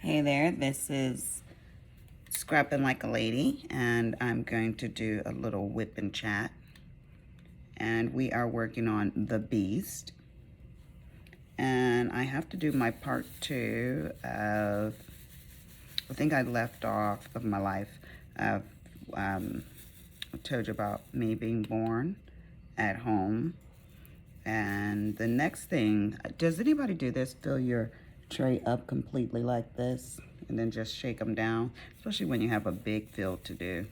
Hey there, this is Scrapping Like a Lady, and I'm going to do a little whip and chat. And we are working on The Beast. And I have to do my part 2 of, I think I left off of my life. I told you about me being born at home. And the next thing, does anybody do this? Fill your tray up completely like this and then just shake them down, especially when you have a big fill to do.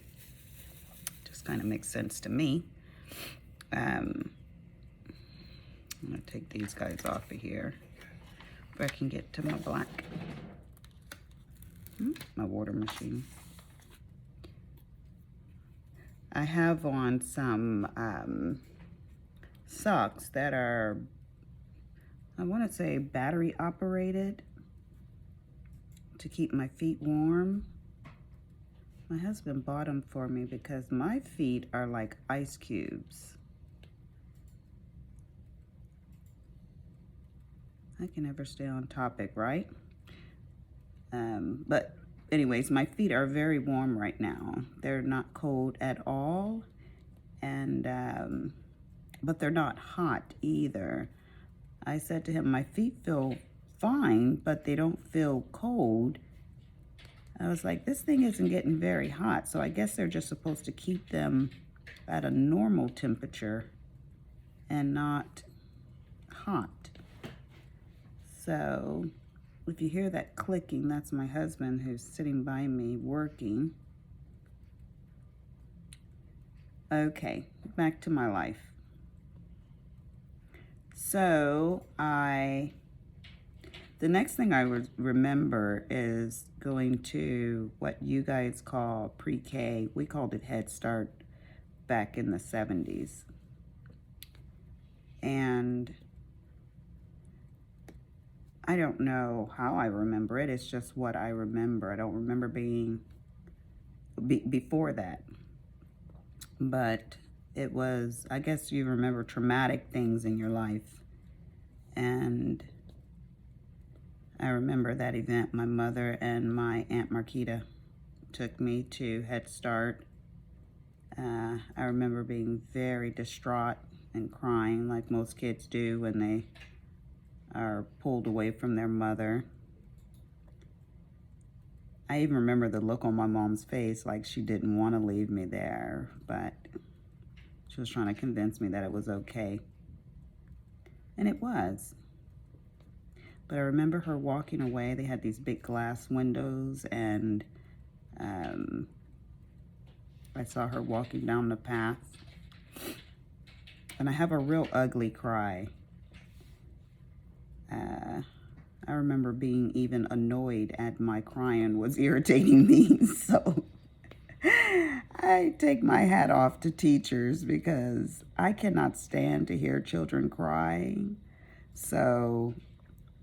Just kind of makes sense to me. I'm gonna take these guys off of here if I can get to my black, my water machine. I have on some socks that are, I want to say, battery operated to keep my feet warm. My husband bought them for me because my feet are like ice cubes. I can never stay on topic, right? But anyways, my feet are very warm right now. They're not cold at all, and but they're not hot either. I said to him, my feet feel fine, but they don't feel cold. I was like, this thing isn't getting very hot, so I guess they're just supposed to keep them at a normal temperature and not hot. So if you hear that clicking, that's my husband who's sitting by me working. Okay, back to my life. So the next thing I would remember is going to what you guys call pre-K. We called it Head Start back in the 70s. And I don't know how I remember it. It's just what I remember. I don't remember being before that. But it was, I guess you remember traumatic things in your life. And I remember that event. My mother and my Aunt Marquita took me to Head Start. I remember being very distraught and crying like most kids do when they are pulled away from their mother. I even remember the look on my mom's face, like she didn't want to leave me there, but she was trying to convince me that it was okay. And it was. But I remember her walking away. They had these big glass windows, and I saw her walking down the path. And I have a real ugly cry. I remember being even annoyed at my crying was irritating me. So I take my hat off to teachers because I cannot stand to hear children crying. So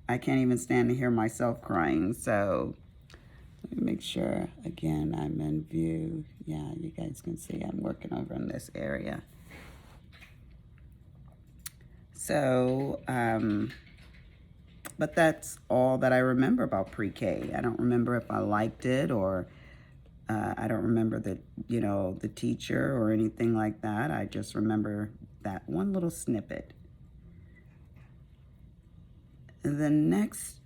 I can't even stand to hear myself crying. So let me make sure, again, I'm in view. Yeah, you guys can see I'm working over in this area. So, but that's all that I remember about pre-K. I don't remember if I liked it or I don't remember the teacher or anything like that. I just remember that one little snippet. The next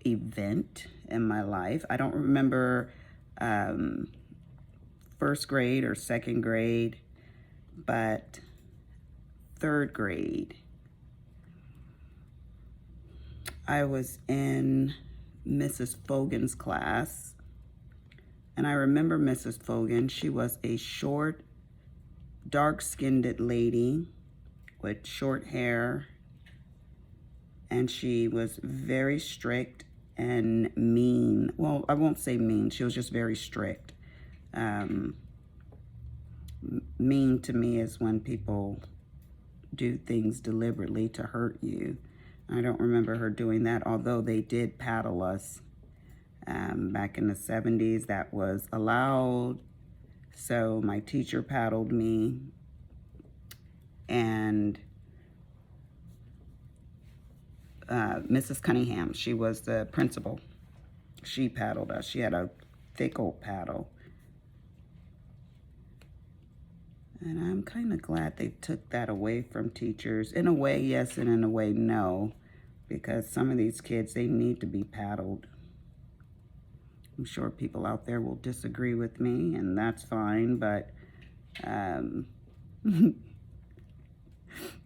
event in my life, I don't remember first grade or second grade, but third grade. I was in Mrs. Fogan's class, and I remember Mrs. Fogan. She was a short, dark-skinned lady with short hair, and she was very strict and mean. Well, I won't say mean. She was just very strict. Mean to me is when people do things deliberately to hurt you. I don't remember her doing that, although they did paddle us back in the 70s. That was allowed. So my teacher paddled me, and Mrs. Cunningham, she was the principal. She paddled us. She had a thick old paddle. And I'm kind of glad they took that away from teachers. In a way, yes, and in a way, no. Because some of these kids, they need to be paddled. I'm sure people out there will disagree with me, and that's fine, but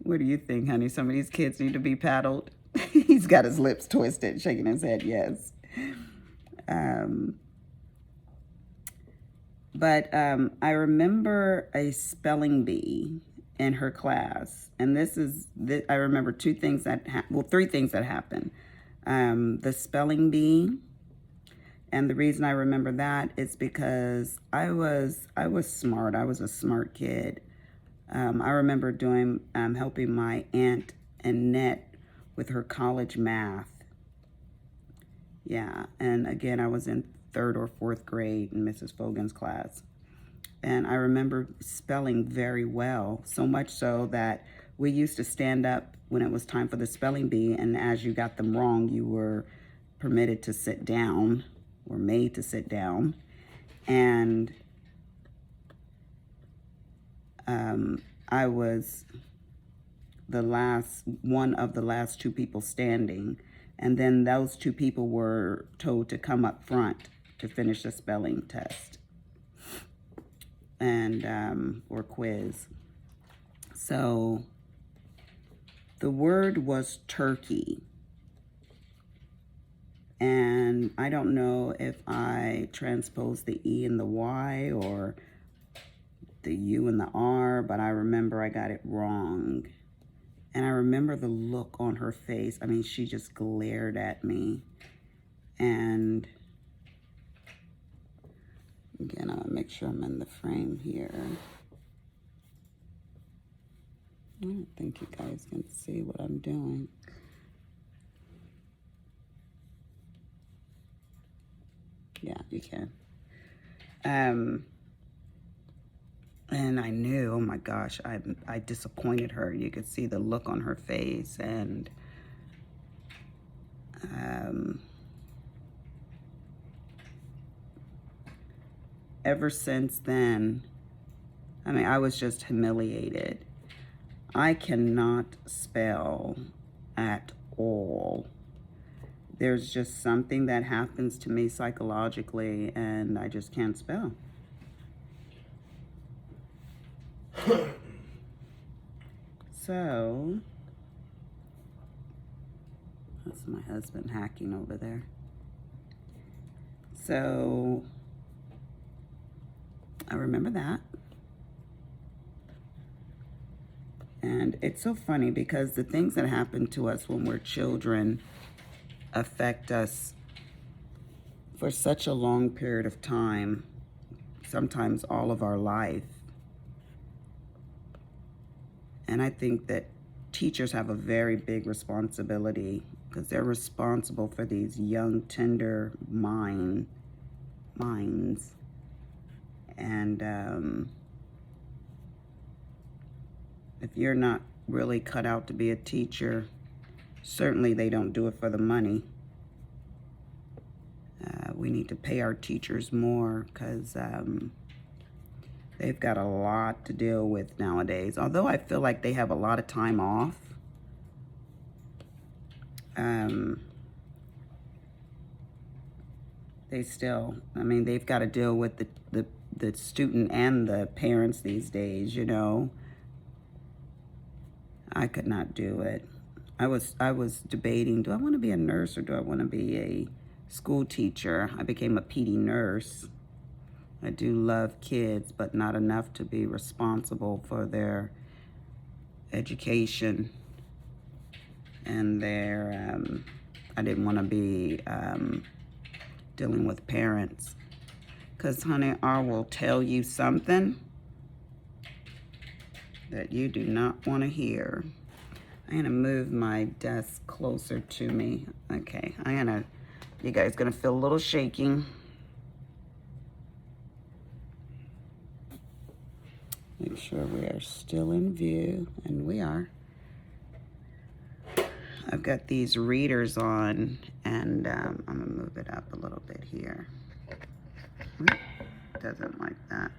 what do you think, honey? Some of these kids need to be paddled? He's got his lips twisted, shaking his head, yes. But I remember a spelling bee in her class. And I remember three things that happened. The spelling bee, and the reason I remember that is because I was smart. I was a smart kid. I remember helping my aunt Annette with her college math. Yeah, and again, I was in 3rd or 4th grade in Mrs. Fogan's class. And I remember spelling very well, so much so that we used to stand up when it was time for the spelling bee, and as you got them wrong, you were permitted to sit down, or made to sit down. And I was one of the last 2 people standing. And then those 2 people were told to come up front to finish the spelling test and or quiz. So the word was turkey. And I don't know if I transposed the E and the Y or the U and the R, but I remember I got it wrong. And I remember the look on her face. I mean, she just glared at me. And again, I'll make sure I'm in the frame here. I don't think you guys can see what I'm doing. Yeah, you can. And I knew, oh my gosh, I disappointed her. You could see the look on her face. And ever since then, I mean, I was just humiliated. I cannot spell at all. There's just something that happens to me psychologically, and I just can't spell. So, that's my husband hacking over there. So, I remember that. And it's so funny because the things that happen to us when we're children affect us for such a long period of time, sometimes all of our life. And I think that teachers have a very big responsibility because they're responsible for these young, tender minds. And if you're not really cut out to be a teacher, certainly they don't do it for the money. We need to pay our teachers more because they've got a lot to deal with nowadays. Although I feel like they have a lot of time off. They still, I mean, they've got to deal with the student and the parents these days, you know. I could not do it. I was debating, do I want to be a nurse or do I want to be a school teacher? I became a PD nurse. I do love kids, but not enough to be responsible for their education and their, I didn't want to be dealing with parents. Because, honey, I will tell you something that you do not want to hear. I'm going to move my desk closer to me. Okay, you guys going to feel a little shaking. Make sure we are still in view, and we are. I've got these readers on, and I'm going to move it up a little bit here. Doesn't like that.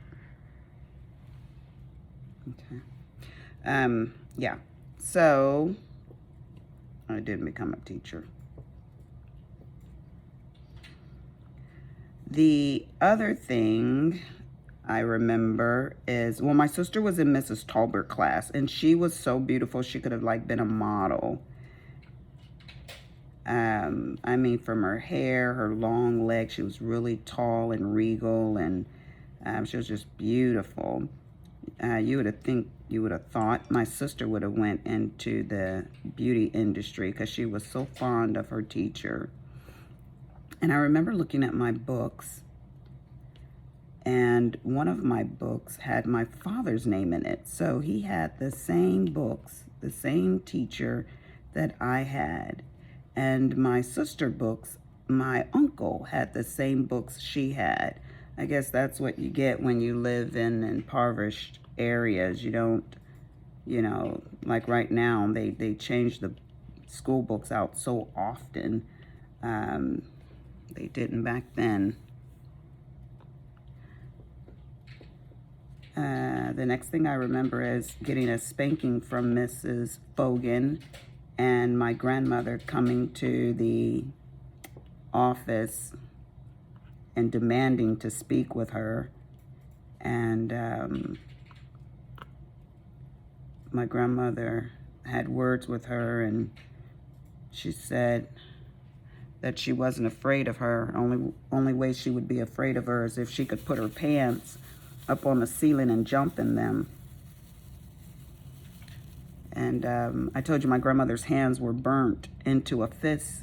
Okay. Yeah. So, I didn't become a teacher. The other thing I remember is, well, my sister was in Mrs. Talbert class, and she was so beautiful. She could have like been a model. I mean, from her hair, her long legs, she was really tall and regal, and she was just beautiful. You would have thought my sister would have went into the beauty industry because she was so fond of her teacher. And I remember looking at my books, and one of my books had my father's name in it. So he had the same books, the same teacher that I had. And my sister books, my uncle had the same books she had. I guess that's what you get when you live in impoverished areas. You don't, you know, like right now, they change the school books out so often. They didn't back then. The next thing I remember is getting a spanking from Mrs. Fogan, and my grandmother coming to the office and demanding to speak with her. And my grandmother had words with her, and she said that she wasn't afraid of her. Only way she would be afraid of her is if she could put her pants up on the ceiling and jump in them. And I told you my grandmother's hands were burnt into a fist.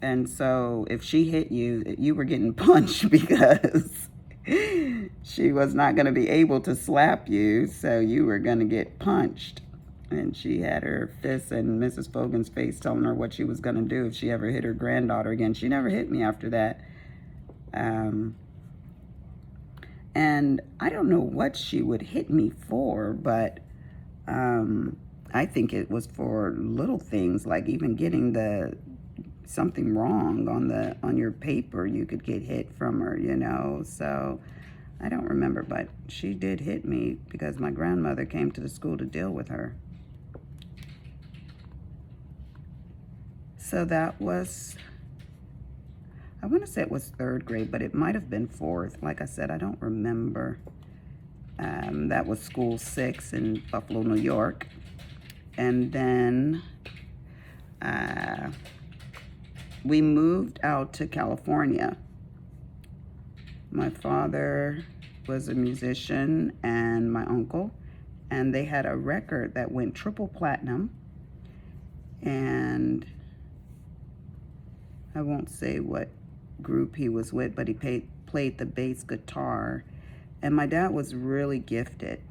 And so if she hit you, you were getting punched because she was not going to be able to slap you. So you were going to get punched. And she had her fists in Mrs. Fogan's face telling her what she was going to do if she ever hit her granddaughter again. She never hit me after that. And I don't know what she would hit me for, but I think it was for little things, like even getting something wrong on your paper. You could get hit from her, you know. So I don't remember, but she did hit me because my grandmother came to the school to deal with her. So that was, I want to say it was 3rd grade, but it might have been 4th. Like I said, I don't remember. That was school 6 in Buffalo, New York. And then we moved out to California. My father was a musician and my uncle, and they had a record that went triple platinum. And I won't say what group he was with, but he played the bass guitar. And my dad was really gifted.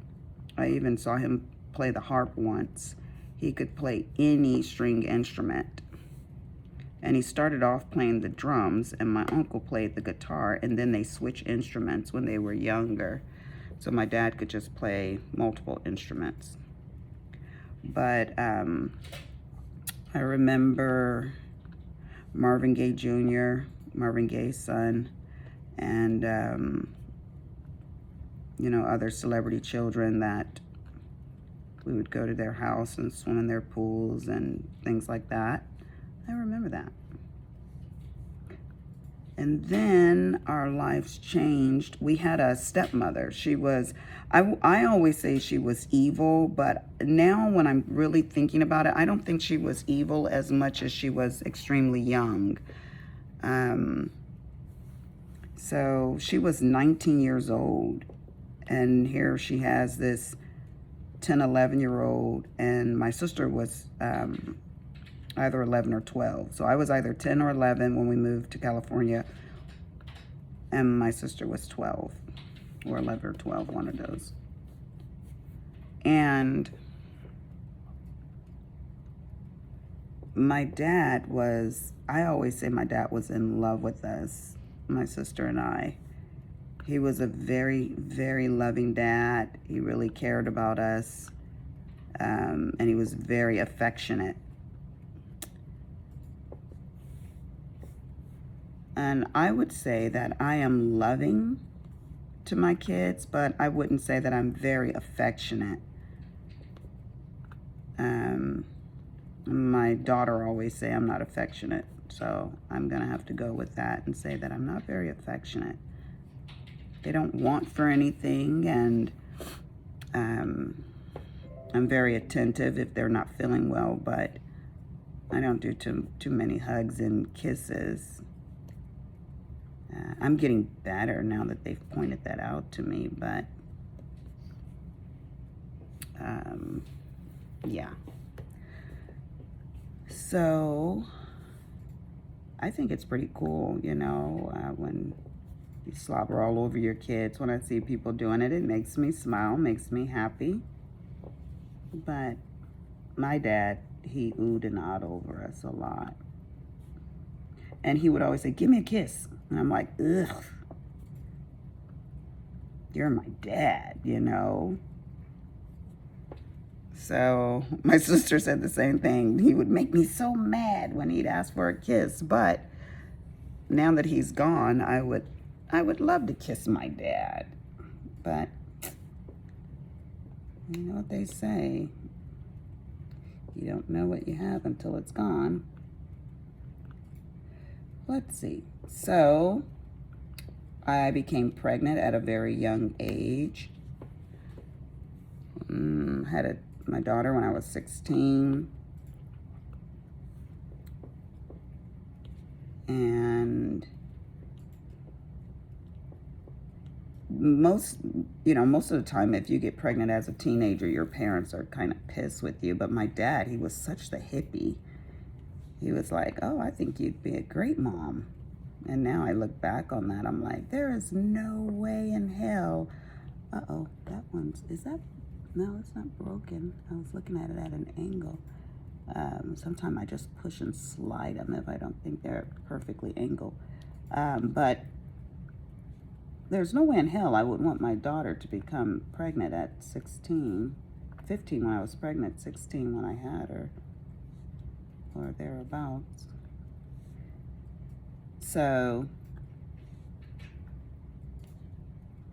I even saw him play the harp once. He could play any string instrument. And he started off playing the drums, and my uncle played the guitar, and then they switched instruments when they were younger. So my dad could just play multiple instruments. But I remember Marvin Gaye Jr., Marvin Gaye's son, and, you know, other celebrity children that we would go to their house and swim in their pools and things like that. I remember that. And then our lives changed. We had a stepmother. She was, I always say she was evil, but now when I'm really thinking about it, I don't think she was evil as much as she was extremely young. So she was 19 years old, and here she has this 10, 11-year-old, and my sister was either 11 or 12. So I was either 10 or 11 when we moved to California, and my sister was 12, or 11 or 12, one of those. And my dad was, I always say my dad was in love with us, my sister and I. He was a very, very loving dad. He really cared about us, and he was very affectionate. And I would say that I am loving to my kids, but I wouldn't say that I'm very affectionate. My daughter always say I'm not affectionate, so I'm gonna have to go with that and say that I'm not very affectionate. They don't want for anything, and I'm very attentive if they're not feeling well, but I don't do too many hugs and kisses. I'm getting better now that they've pointed that out to me, but yeah. So I think it's pretty cool, you know, when you slobber all over your kids. When I see people doing it, it makes me smile, makes me happy. But my dad, he oohed and ahed over us a lot. And he would always say, give me a kiss. And I'm like, ugh, you're my dad, you know. So my sister said the same thing. He would make me so mad when he'd ask for a kiss. But now that he's gone, I would love to kiss my dad. But you know what they say, you don't know what you have until it's gone. Let's see. So I became pregnant at a very young age. Had my daughter when I was 16. And most of the time, if you get pregnant as a teenager, your parents are kind of pissed with you. But my dad, he was such the hippie. He was like, oh, I think you'd be a great mom. And now I look back on that, I'm like, there is no way in hell. Uh-oh, that one's, is that, no, it's not broken. I was looking at it at an angle. Sometimes I just push and slide them if I don't think they're perfectly angled. But there's no way in hell I would want my daughter to become pregnant at 16, 15 when I was pregnant, 16 when I had her, or thereabouts. So,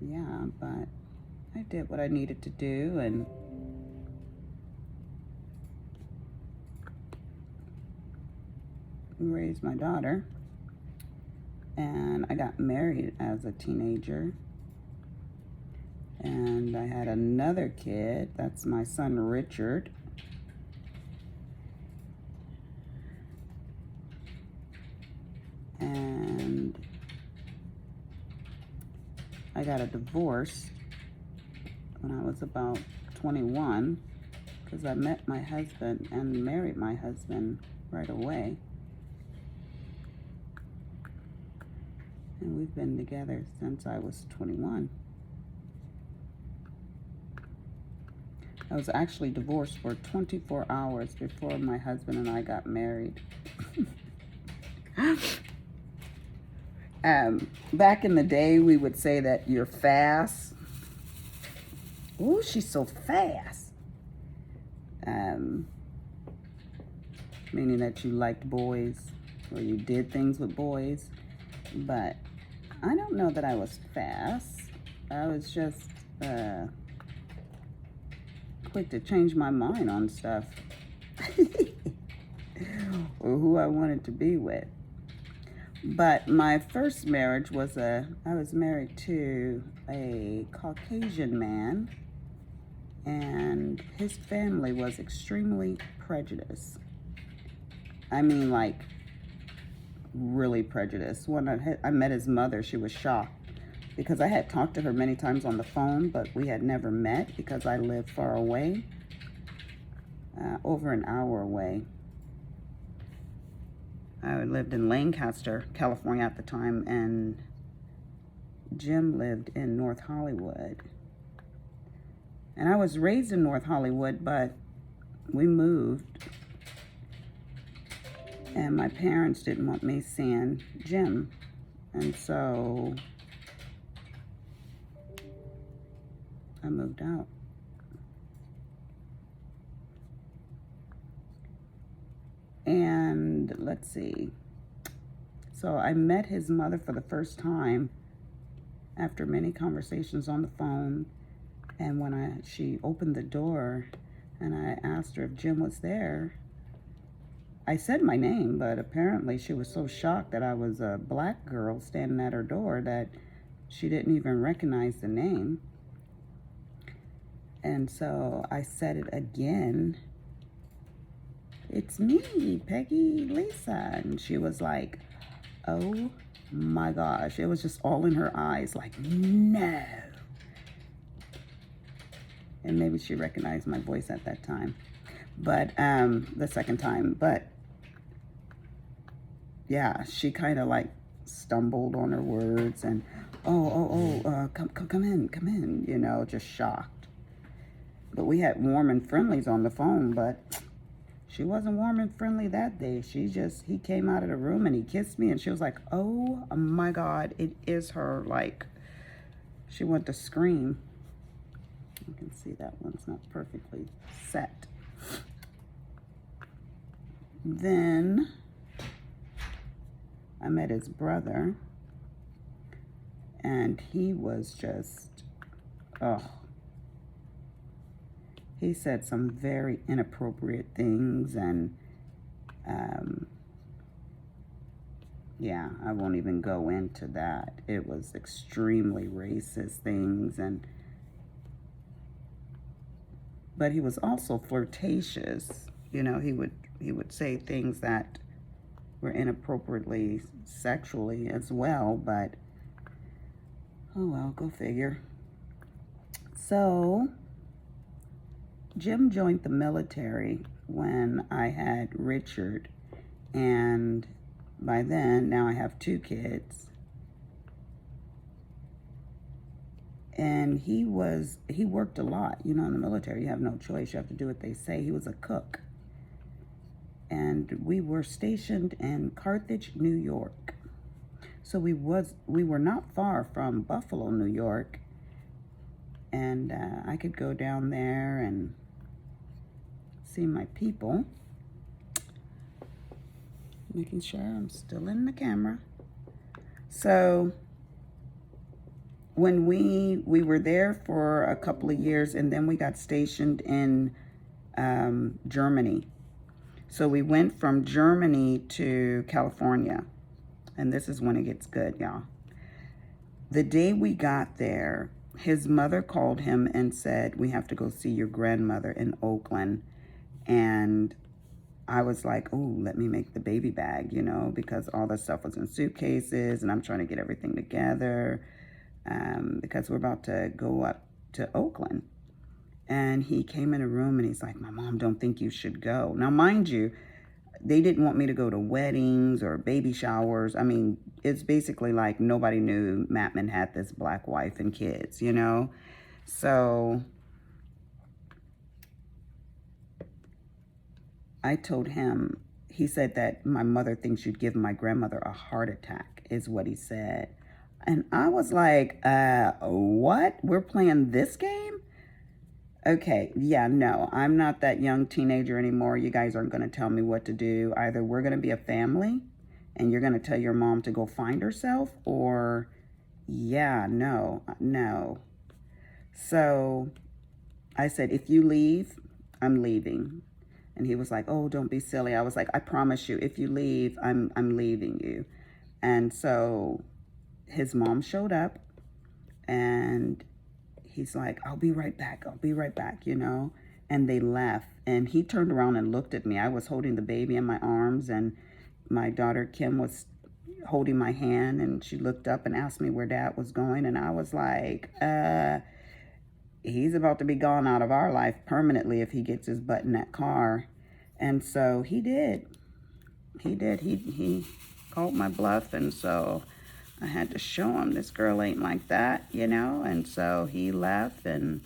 yeah, but I did what I needed to do and raised my daughter. And I got married as a teenager. And I had another kid. That's my son, Richard. And I got a divorce when I was about 21 because I met my husband and married my husband right away. And we've been together since I was 21. I was actually divorced for 24 hours before my husband and I got married. Back in the day, we would say that you're fast. Ooh, she's so fast. Meaning that you liked boys or you did things with boys. But I don't know that I was fast. I was just quick to change my mind on stuff. Or who I wanted to be with. But my first marriage was I was married to a Caucasian man, and his family was extremely prejudiced. I mean, like, really prejudiced. When I met his mother, she was shocked because I had talked to her many times on the phone, but we had never met because I lived far away, over an hour away. I lived in Lancaster, California at the time, and Jim lived in North Hollywood. And I was raised in North Hollywood, but we moved. And my parents didn't want me seeing Jim. And so I moved out. And let's see. So I met his mother for the first time after many conversations on the phone. And when she opened the door and I asked her if Jim was there, I said my name, but apparently she was so shocked that I was a black girl standing at her door that she didn't even recognize the name. And so I said it again. It's me, Peggy Lisa. And she was like, oh my gosh. It was just all in her eyes, like, no. And maybe she recognized my voice at that time. But the second time. But yeah, she kind of like stumbled on her words and, come in, you know, just shocked. But we had warm and friendlies on the phone, but she wasn't warm and friendly that day. He came out of the room and he kissed me and she was like, oh my God, it is her. Like, she wanted to scream. You can see that one's not perfectly set. Then I met his brother and he was just, he said some very inappropriate things and yeah, I won't even go into that. It was extremely racist things but he was also flirtatious. You know, he would say things that were inappropriately sexually as well, but oh well, go figure. So Jim joined the military when I had Richard, and by then, now I have 2 kids. And he worked a lot. You know, in the military, you have no choice. You have to do what they say. He was a cook. And we were stationed in Carthage, New York. So we were not far from Buffalo, New York. And I could go down there and see my people. Making sure I'm still in the camera. So when we were there for a couple of years, and then we got stationed in Germany. So we went from Germany to California. And this is when it gets good, y'all. The day we got there, his mother called him and said, we have to go see your grandmother in Oakland. And I was like, oh, let me make the baby bag, you know, because all the stuff was in suitcases and I'm trying to get everything together because we're about to go up to Oakland. And he came in a room and he's like, my mom don't think you should go. Now, mind you, they didn't want me to go to weddings or baby showers. I mean, it's basically like nobody knew Mattman had this black wife and kids, you know? So I told him, he said that my mother thinks you'd give my grandmother a heart attack, is what he said. And I was like, what? We're playing this game? Okay, yeah, no, I'm not that young teenager anymore. You guys aren't going to tell me what to do. Either we're going to be a family and you're going to tell your mom to go find herself, or yeah, no. So I said, if you leave, I'm leaving. And he was like, oh, don't be silly. I was like, I promise you, if you leave, I'm leaving you. And so his mom showed up and he's like, I'll be right back, you know? And they left. And he turned around and looked at me. I was holding the baby in my arms and my daughter Kim was holding my hand, and she looked up and asked me where Dad was going. And I was like, he's about to be gone out of our life permanently if he gets his butt in that car. And so he did. He called my bluff, and so I had to show him this girl ain't like that, you know? And so he left and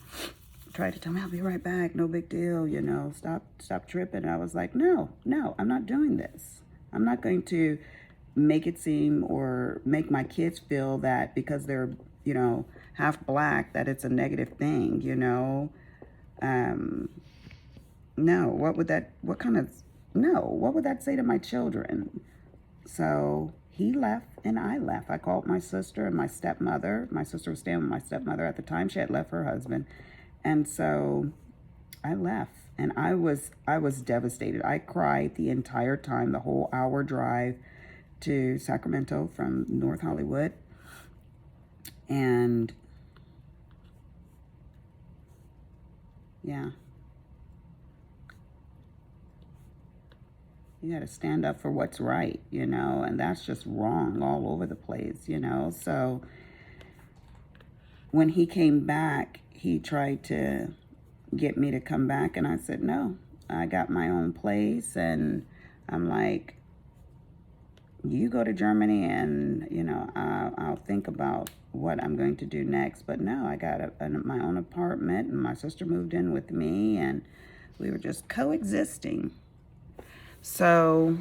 tried to tell me, I'll be right back, no big deal, you know, stop tripping. And I was like, no, I'm not doing this. I'm not going to make it seem or make my kids feel that because they're, you know, half black, that it's a negative thing, you know? No, what would that say to my children? So he left and I left. I called my sister and my stepmother. My sister was staying with my stepmother at the time. She had left her husband. And so I left and I was devastated. I cried the entire time, the whole hour drive to Sacramento from North Hollywood. And yeah, you got to stand up for what's right, and that's just wrong all over the place. So when he came back, he tried to get me to come back, and I said, no, I got my own place. And I'm like, you go to Germany and, I'll think about what I'm going to do next. But no, I got my own apartment, and my sister moved in with me, and we were just coexisting. So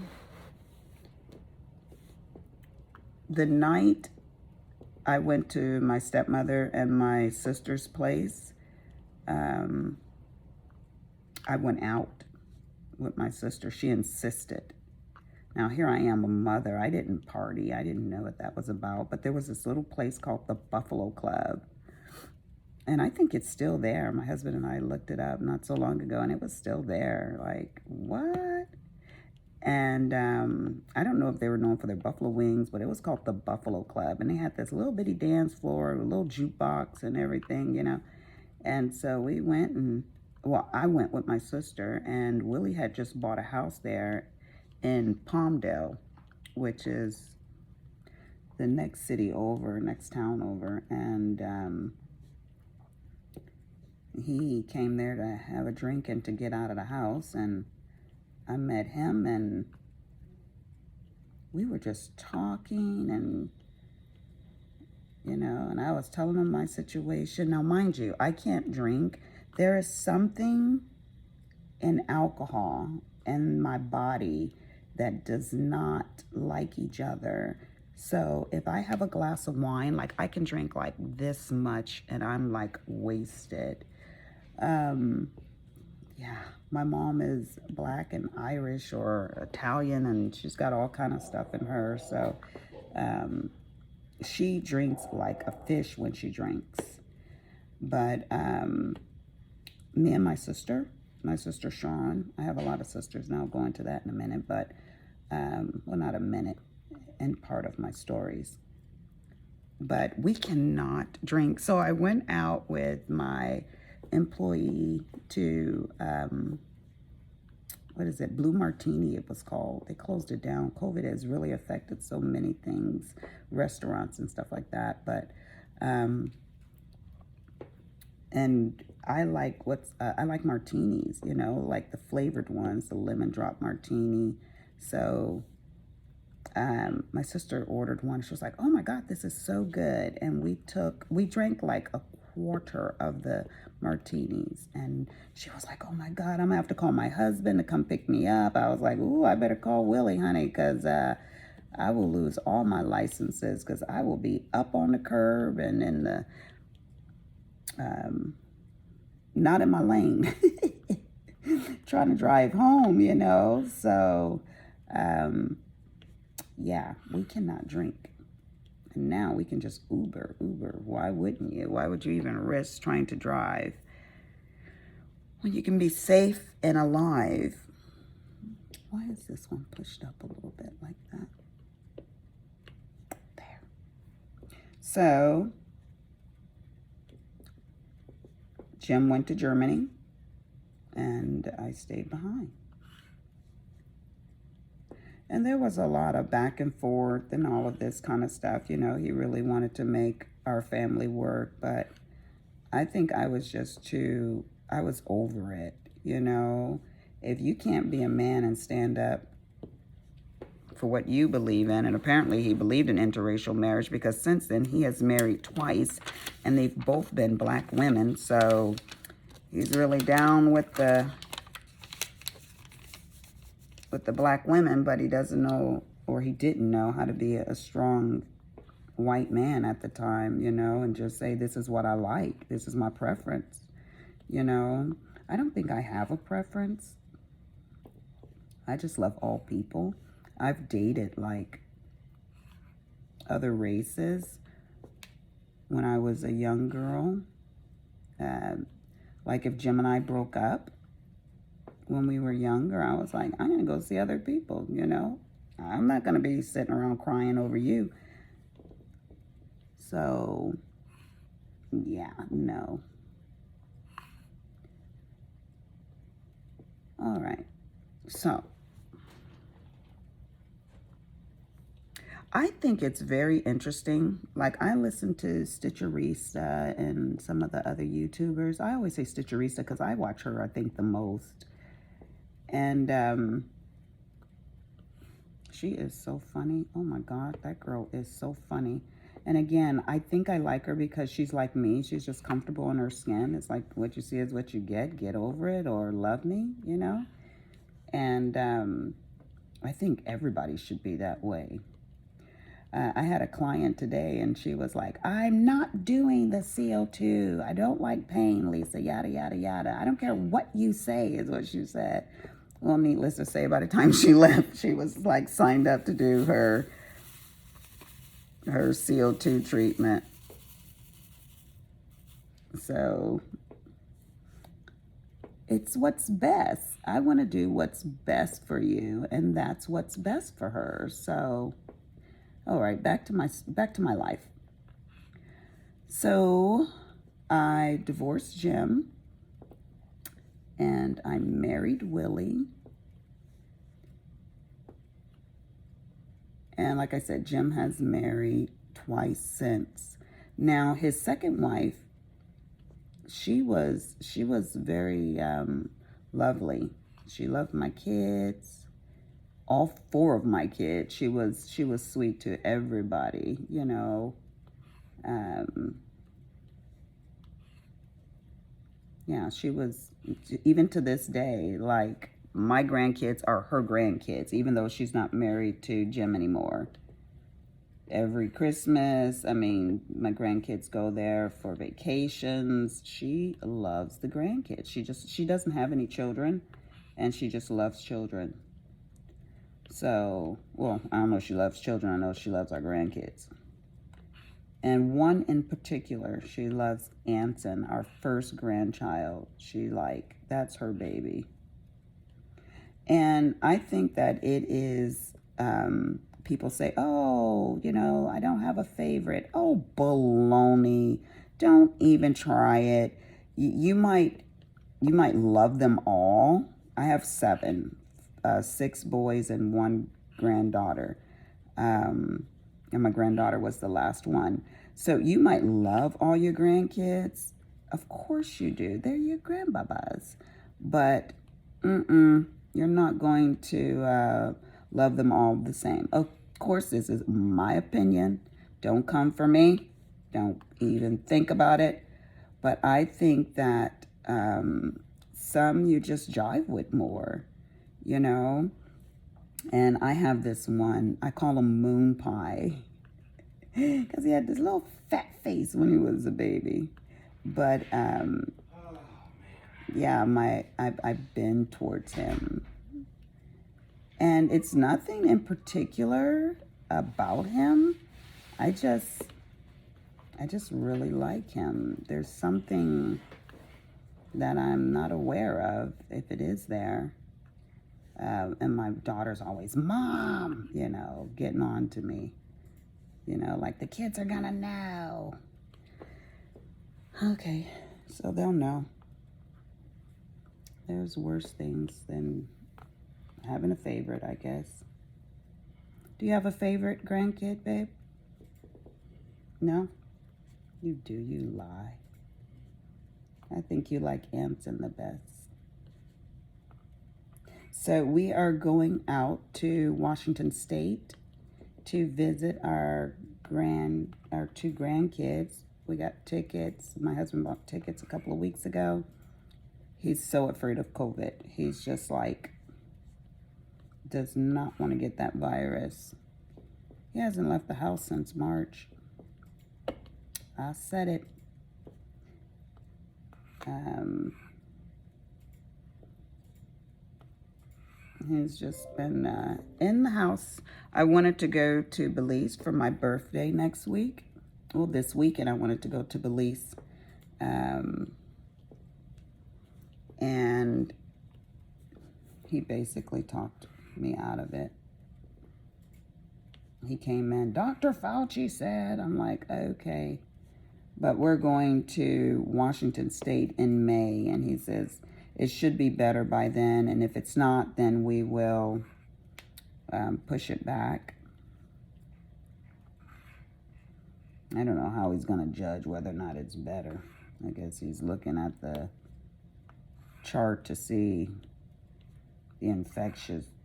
the night I went to my stepmother and my sister's place, I went out with my sister. She insisted. Now, here I am, a mother. I didn't party. I didn't know what that was about. But there was this little place called the Buffalo Club. And I think it's still there. My husband and I looked it up not so long ago, and it was still there. Like, what? And I don't know if they were known for their buffalo wings, but it was called the Buffalo Club. And they had this little bitty dance floor, a little jukebox and everything. And so we went I went with my sister, and Willie had just bought a house there in Palmdale, which is the next town over. And he came there to have a drink and to get out of the house. And I met him, and we were just talking, and and I was telling him my situation. Now, mind you, I can't drink. There is something in alcohol in my body that does not like each other. So if I have a glass of wine, like, I can drink like this much and I'm like wasted. Yeah, my mom is Black and Irish or Italian, and she's got all kind of stuff in her. So she drinks like a fish when she drinks. But me and my sister Sean, I have a lot of sisters now, I'll go into that in a minute, but well, not a minute, in part of my stories. But we cannot drink. So I went out with my employee to what is it, Blue Martini it was called. They closed it down. COVID has really affected so many things, restaurants and stuff like that. But and I like I like martinis, like the flavored ones, the lemon drop martini. So my sister ordered one. She was like, oh my God, this is so good. And we drank like a quarter of the martinis. And she was like, oh my God, I'm gonna have to call my husband to come pick me up. I was like, ooh, I better call Willie, honey, because I will lose all my licenses, because I will be up on the curb and in the, not in my lane, trying to drive home, So, yeah, we cannot drink. And now we can just Uber. Why wouldn't you? Why would you even risk trying to drive when you can be safe and alive? Why is this one pushed up a little bit like that? There. So, Jim went to Germany, and I stayed behind. And there was a lot of back and forth and all of this kind of stuff. He really wanted to make our family work, but I think I was over it. If you can't be a man and stand up for what you believe in, and apparently he believed in interracial marriage, because since then he has married twice, and they've both been Black women. So he's really down with the Black women, but he doesn't know, or he didn't know how to be a strong white man at the time, and just say, this is what I like. This is my preference. I don't think I have a preference. I just love all people. I've dated like other races when I was a young girl. Like if Jim and I broke up when we were younger, I was like, I'm going to go see other people, you know. I'm not going to be sitting around crying over you. So, yeah, no. All right. So, I think it's very interesting. Like, I listen to Stitcherista and some of the other YouTubers. I always say Stitcherista because I watch her, I think, the most. And she is so funny. Oh my God, that girl is so funny. And again, I think I like her because she's like me. She's just comfortable in her skin. It's like what you see is what you get. Get over it or love me, you know? And I think everybody should be that way. I had a client today and she was like, I'm not doing the CO2. I don't like pain, Lisa, yada, yada, yada. I don't care what you say, is what she said. Well, needless to say, by the time she left, she was like signed up to do her CO2 treatment. So it's what's best. I want to do what's best for you, and that's what's best for her. So, all right, back to my life. So, I divorced Jim, and I married Willie. And like I said, Jim has married twice since. Now, his second wife, she was very lovely. She loved my kids, all four of my kids. She was sweet to everybody, you know. Yeah, she was, even to this day, like my grandkids are her grandkids, even though she's not married to Jim anymore. Every Christmas, I mean, my grandkids go there for vacations. She loves the grandkids. She doesn't have any children, and she just loves children. So, well, I don't know if she loves children. I know she loves our grandkids. And one in particular, she loves Anson, our first grandchild. That's her baby. And I think that it is, people say, oh, you know, I don't have a favorite. Oh, baloney. Don't even try it. You might love them all. I have 7, 6 boys and 1 granddaughter. And my granddaughter was the last one. So you might love all your grandkids. Of course you do. They're your grandbabas. But you're not going to love them all the same. Of course, this is my opinion. Don't come for me. Don't even think about it. But I think that some you just jive with more, you know. And I have this one, I call him Moon Pie, because he had this little fat face when he was a baby. But yeah, I've been towards him. And it's nothing in particular about him. I just really like him. There's something that I'm not aware of, if it is there. And my daughter's always, Mom, you know, getting on to me. You know, like the kids are gonna know. Okay, so they'll know. There's worse things than having a favorite, I guess. Do you have a favorite grandkid, babe? No? You do, you lie. I think you like Anson the best. So we are going out to Washington State to visit our 2 grandkids. We got tickets. My husband bought tickets a couple of weeks ago. He's so afraid of COVID. He's just like, does not want to get that virus. He hasn't left the house since March. I said it. He's just been in the house. I wanted to go to Belize for my birthday next week. Well, this weekend I wanted to go to Belize. And he basically talked me out of it. He came in, Dr. Fauci said. I'm like, okay. But we're going to Washington State in May, and he says it should be better by then, and if it's not, then we will push it back. I don't know how he's going to judge whether or not it's better. I guess he's looking at the chart to see the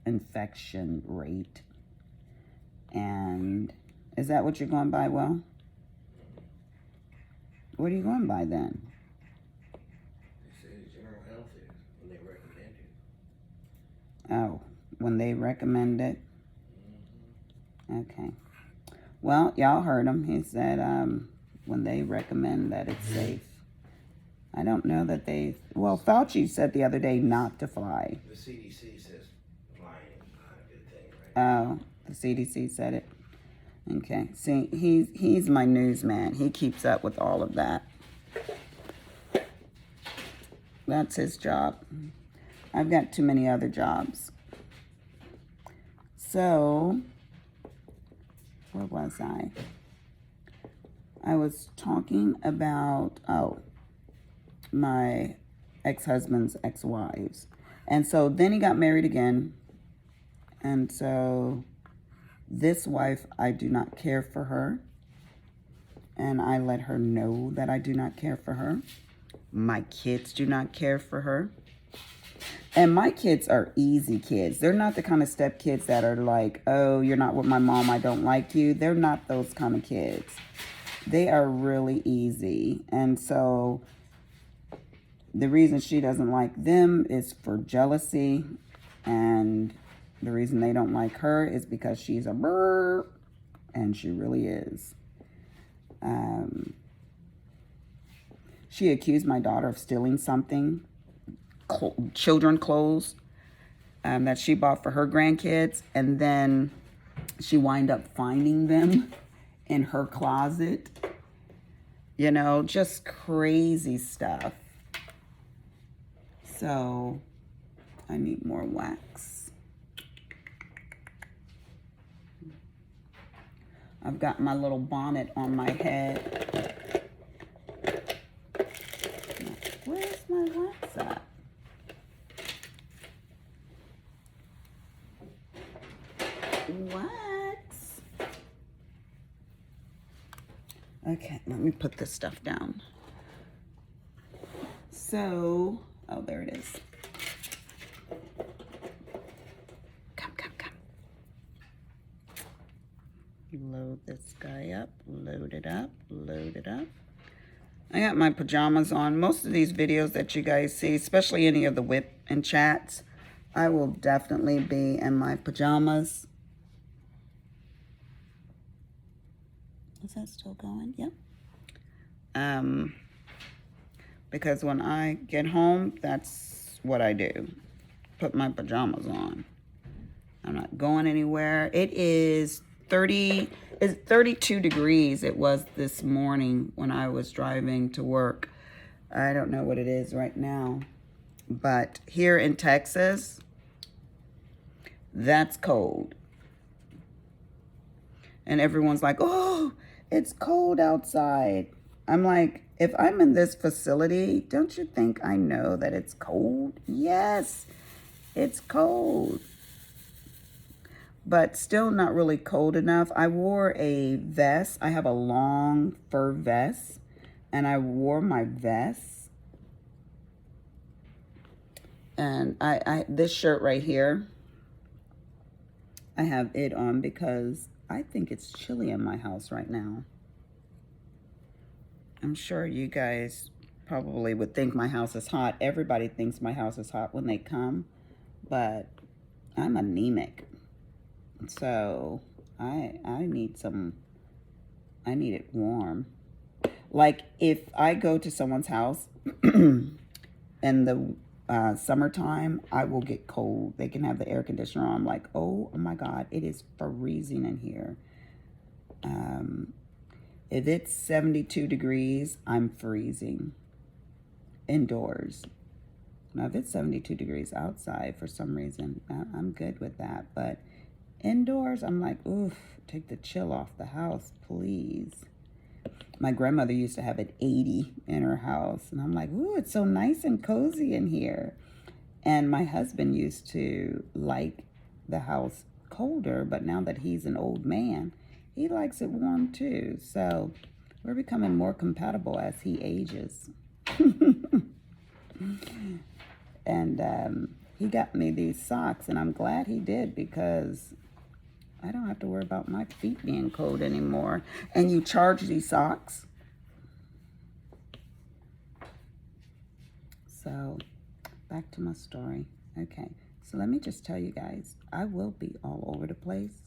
infection rate. And is that what you're going by, Will? What are you going by then? They say general health is when they recommend it. Oh, when they recommend it? Mm-hmm. Okay. Well, y'all heard him. He said when they recommend that it's safe. I don't know that they... Well, Fauci said the other day not to fly. The CDC says flying is not a good thing, right? Oh, the CDC said it. Okay. See, he's my newsman. He keeps up with all of that. That's his job. I've got too many other jobs. So, where was I? I was talking about, my ex-husband's ex-wives. And so then he got married again. And so this wife, I do not care for her. And I let her know that I do not care for her. My kids do not care for her. And my kids are easy kids. They're not the kind of step kids that are like, oh, you're not with my mom, I don't like you. They're not those kind of kids. They are really easy. And so the reason she doesn't like them is for jealousy. And the reason they don't like her is because she's a brr. And she really is. She accused my daughter of stealing something. Children clothes that she bought for her grandkids, and then she wind up finding them in her closet. You know, just crazy stuff. So I need more wax. I've got my little bonnet on my head. Where's my wax at? Wax. Okay, let me put this stuff down. So, oh, there it is. Come. Load this guy up, load it up. I got my pajamas on. Most of these videos that you guys see, especially any of the whip and chats, I will definitely be in my pajamas. Is that still going? Yep. Because when I get home, that's what I do. Put my pajamas on. I'm not going anywhere. It is 32 degrees. It was this morning when I was driving to work. I don't know what it is right now. But here in Texas, that's cold. And everyone's like, oh, it's cold outside. I'm like, if I'm in this facility, don't you think I know that it's cold? Yes, it's cold. But still not really cold enough. I wore a vest. I have a long fur vest. And I wore my vest. And this shirt right here, I have it on because I think it's chilly in my house right now. I'm sure you guys probably would think my house is hot. Everybody thinks my house is hot when they come. But I'm anemic. So I need it warm. Like if I go to someone's house and Summertime, I will get cold. They can have the air conditioner on. I'm like, oh my God, it is freezing in here. If it's 72 degrees, I'm freezing indoors. Now, if it's 72 degrees outside for some reason, I'm good with that. But indoors, I'm like, oof, take the chill off the house, please. My grandmother used to have it 80 in her house. And I'm like, ooh, it's so nice and cozy in here. And my husband used to like the house colder, but now that he's an old man, he likes it warm too. So we're becoming more compatible as he ages. And he got me these socks, and I'm glad he did, because I don't have to worry about my feet being cold anymore. And you charge these socks. So back to my story. Okay, so let me just tell you guys, I will be all over the place.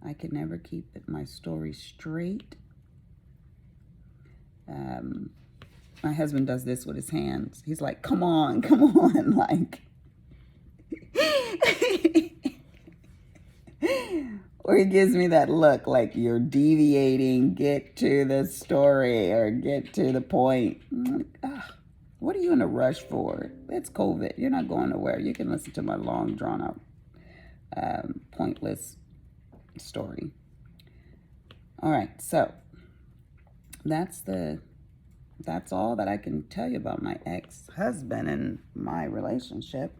I can never keep my story straight. My husband does this with his hands. He's like, come on, like. Or he gives me that look like, you're deviating, get to the story or get to the point. I'm like, what are you in a rush for? It's COVID. You're not going nowhere. You can listen to my long, drawn out, pointless story. All right, so that's all that I can tell you about my ex-husband and my relationship.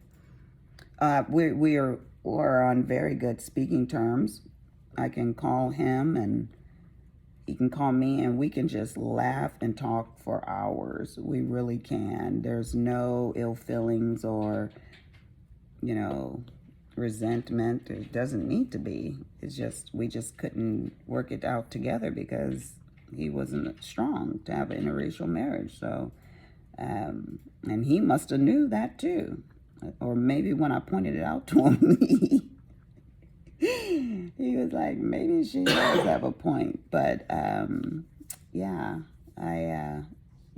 We're on very good speaking terms. I can call him and he can call me, and we can just laugh and talk for hours. We really can. There's no ill feelings or, resentment. It doesn't need to be. It's just, we just couldn't work it out together because he wasn't strong to have an interracial marriage. So, and he must have knew that too. Or maybe when I pointed it out to him, he was like, maybe she does have a point. But yeah, I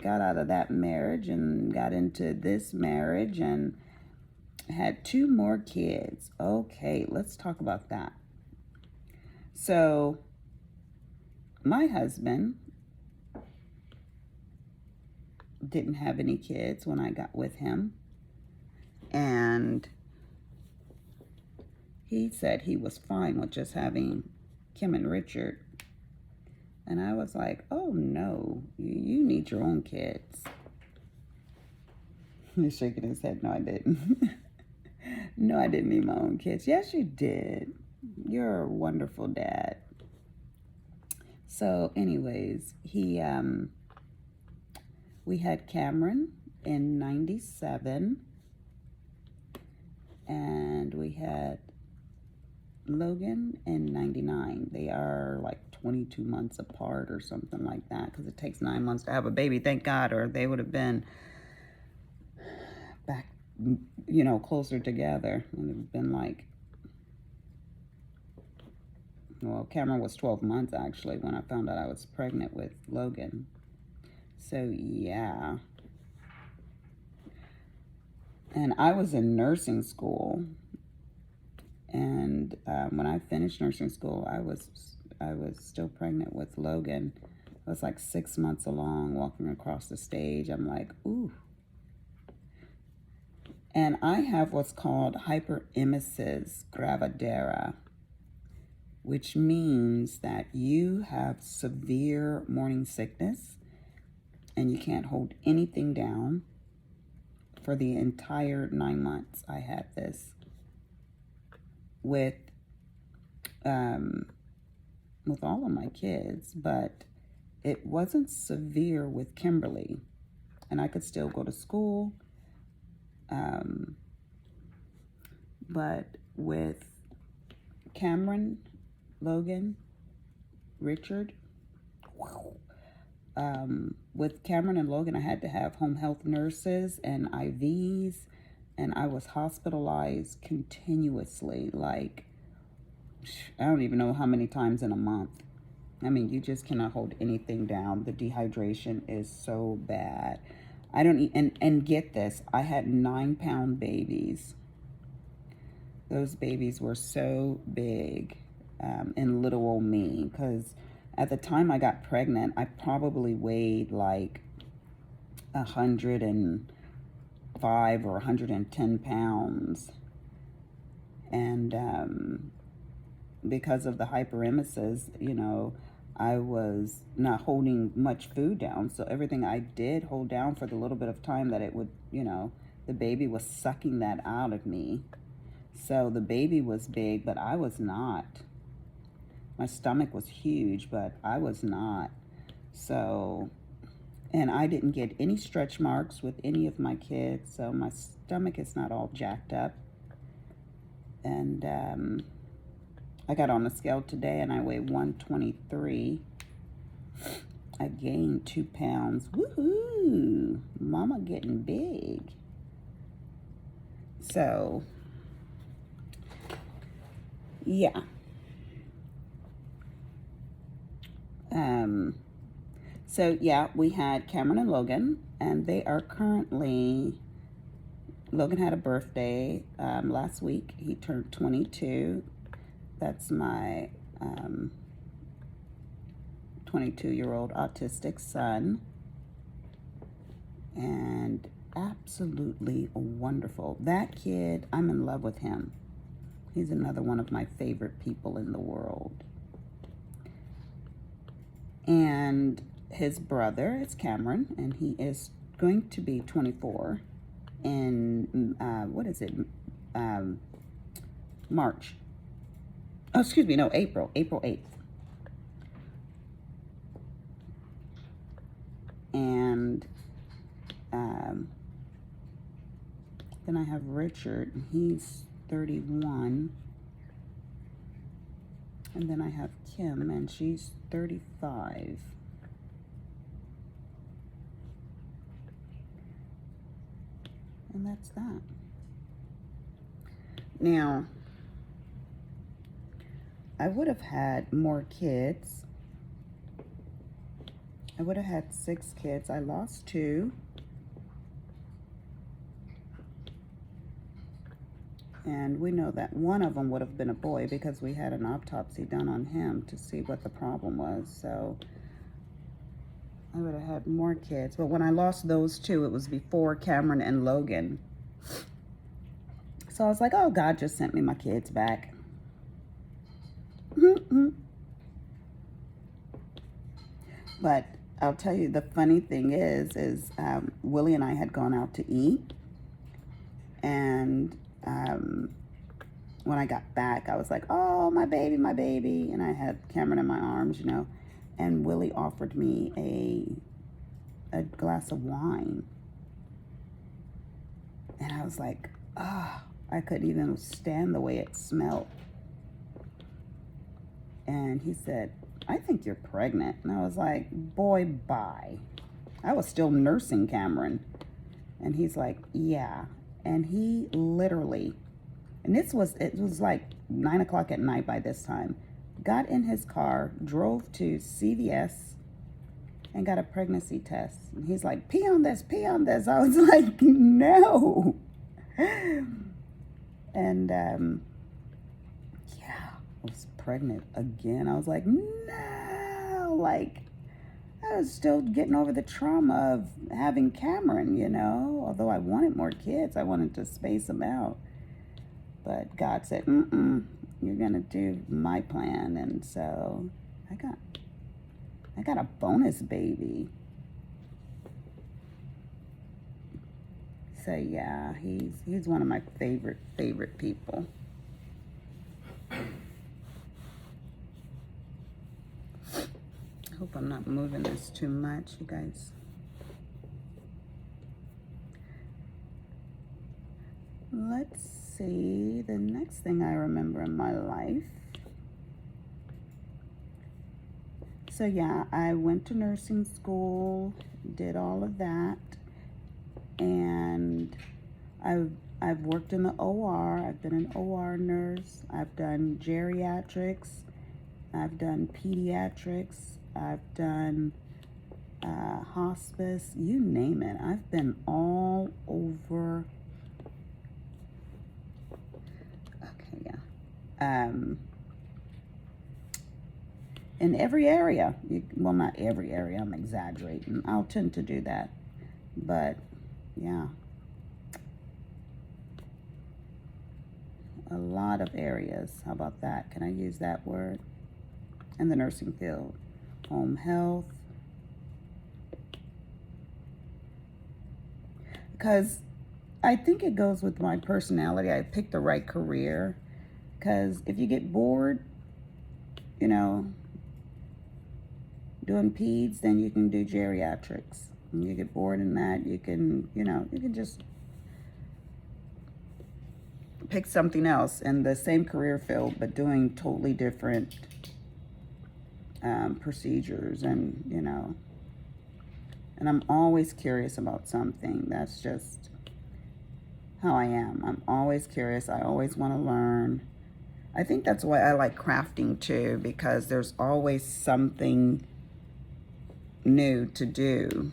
got out of that marriage and got into this marriage and had 2 more kids. Okay, let's talk about that. So my husband didn't have any kids when I got with him. And he said he was fine with just having Kim and Richard. And I was like, oh no, you need your own kids. He's shaking his head. No, I didn't. No, I didn't need my own kids. Yes, you did. You're a wonderful dad. So anyways, we had Cameron in 97. And we had Logan in 99. They are like 22 months apart or something like that, because it takes 9 months to have a baby, thank God, or they would have been back, closer together. It would have been like, well, Cameron was 12 months actually when I found out I was pregnant with Logan. So yeah. And I was in nursing school, and when I finished nursing school, I was still pregnant with Logan. I was like 6 months along, walking across the stage. I'm like, ooh. And I have what's called hyperemesis gravidera, which means that you have severe morning sickness and you can't hold anything down. For the entire 9 months, I had this with all of my kids, but it wasn't severe with Kimberly, and I could still go to school. But with Cameron, Logan, Richard, with Cameron and Logan, I had to have home health nurses and IVs, and I was hospitalized continuously, like, I don't even know how many times in a month. I mean, you just cannot hold anything down. The dehydration is so bad. I don't and get this, I had 9-pound babies. Those babies were so big, in little old me, because at the time I got pregnant, I probably weighed like 105 or 110 pounds. And because of the hyperemesis, I was not holding much food down. So everything I did hold down for the little bit of time that it would, the baby was sucking that out of me. So the baby was big, but I was not. My stomach was huge, but I was not. So, and I didn't get any stretch marks with any of my kids. So my stomach is not all jacked up. And I got on the scale today and I weigh 123. I gained 2 pounds. Woohoo! Mama getting big. So, yeah. So yeah, we had Cameron and Logan, and they are currently, Logan had a birthday last week. He turned 22. That's my 22-year-old autistic son. And absolutely wonderful. That kid, I'm in love with him. He's another one of my favorite people in the world. And his brother is Cameron, and he is going to be 24 in, March. Oh, excuse me, no, April 8th. And then I have Richard, he's 31. And then I have Kim, and she's 35. And that's that. Now, I would have had more kids. I would have had 6 kids. I lost 2. And we know that one of them would have been a boy because we had an autopsy done on him to see what the problem was. So I would have had more kids. But when I lost those 2, it was before Cameron and Logan. So I was like, oh, God just sent me my kids back. But I'll tell you, the funny thing is Willie and I had gone out to eat. And when I got back, I was like, oh, my baby, my baby. And I had Cameron in my arms, and Willie offered me a glass of wine. And I was like, I couldn't even stand the way it smelled. And he said, I think you're pregnant. And I was like, boy, bye. I was still nursing Cameron. And he's like, yeah. And he literally, and it was like 9 o'clock at night by this time, got in his car, drove to CVS, and got a pregnancy test. And he's like, pee on this, pee on this. I was like, no. And yeah, I was pregnant again. I was like, no. Like, I was still getting over the trauma of having Cameron, Although I wanted more kids, I wanted to space them out. But God said, you're going to do my plan. And so I got a bonus baby. So yeah, he's one of my favorite people. I hope I'm not moving this too much, you guys. Let's see, the next thing I remember in my life. So yeah, I went to nursing school, did all of that, and I've worked in the OR. I've been an OR nurse. I've done geriatrics. I've done pediatrics. I've done hospice, you name it. I've been all over. Okay, yeah. In every area. Well, not every area, I'm exaggerating. I'll tend to do that. But, yeah. A lot of areas. How about that? Can I use that word? In the nursing field. Home health. Because I think it goes with my personality. I picked the right career. Because if you get bored, you know, doing peds, then you can do geriatrics. When you get bored in that, you can, you know, you can just pick something else in the same career field, but doing totally different procedures, and, you know, and I'm always curious about something. That's just how I am. I'm always curious. I always want to learn. I think that's why I like crafting too, because there's always something new to do,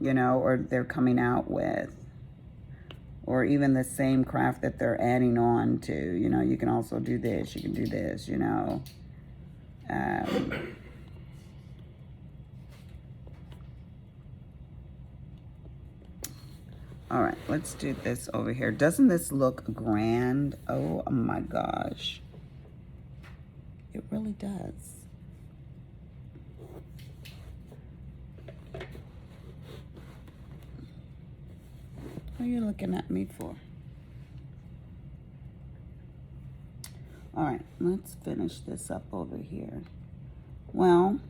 you know, or they're coming out with, or even the same craft that they're adding on to, you know, you can also do this, you can do this, you know. All right, let's do this over here. Doesn't this look grand? Oh my gosh. It really does. What are you looking at me for? All right, let's finish this up over here. Well,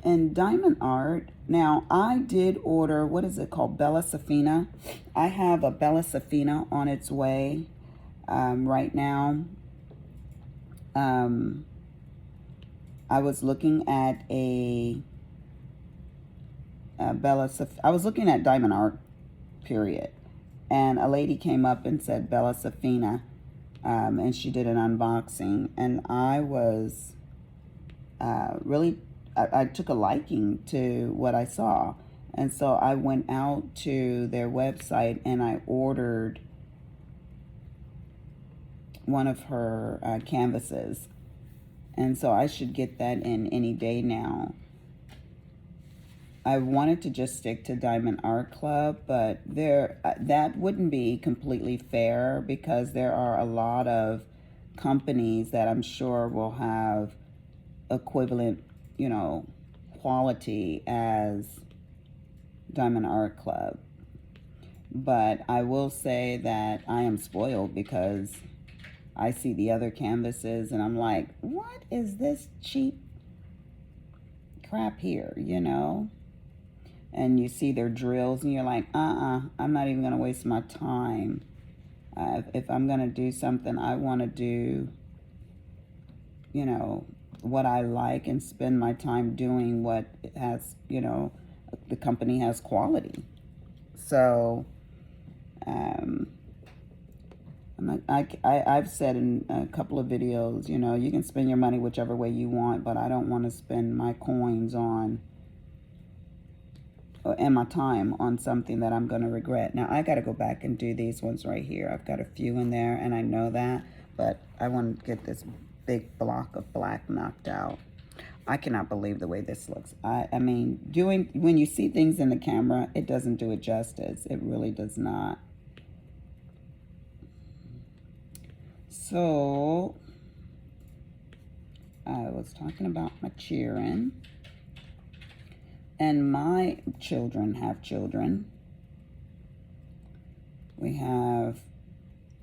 in diamond art, now I did order, what is it called? Bella Safina. I have a Bella Safina on its way right now. I was looking at I was looking at diamond art, period. And a lady came up and said Bella Safina, and she did an unboxing. And I was really, I took a liking to what I saw. And so I went out to their website and I ordered one of her canvases. And so I should get that in any day now. I wanted to just stick to Diamond Art Club, but that wouldn't be completely fair, because there are a lot of companies that I'm sure will have equivalent, you know, quality as Diamond Art Club. But I will say that I am spoiled, because I see the other canvases and I'm like, what is this cheap crap here, you know? And you see their drills and you're like, I'm not even going to waste my time. If I'm going to do something, I want to do, you know, what I like and spend my time doing what has, you know, the company has quality. So, I've said in a couple of videos, you know, you can spend your money whichever way you want, but I don't want to spend my coins on, and my time on something that I'm going to regret. Now, I got to go back and do these ones right here. I've got a few in there, and I know that, but I want to get this big block of black knocked out. I cannot believe the way this looks. I mean, when you see things in the camera, it doesn't do it justice. It really does not. So, I was talking about my cheering. And my children have children. We have,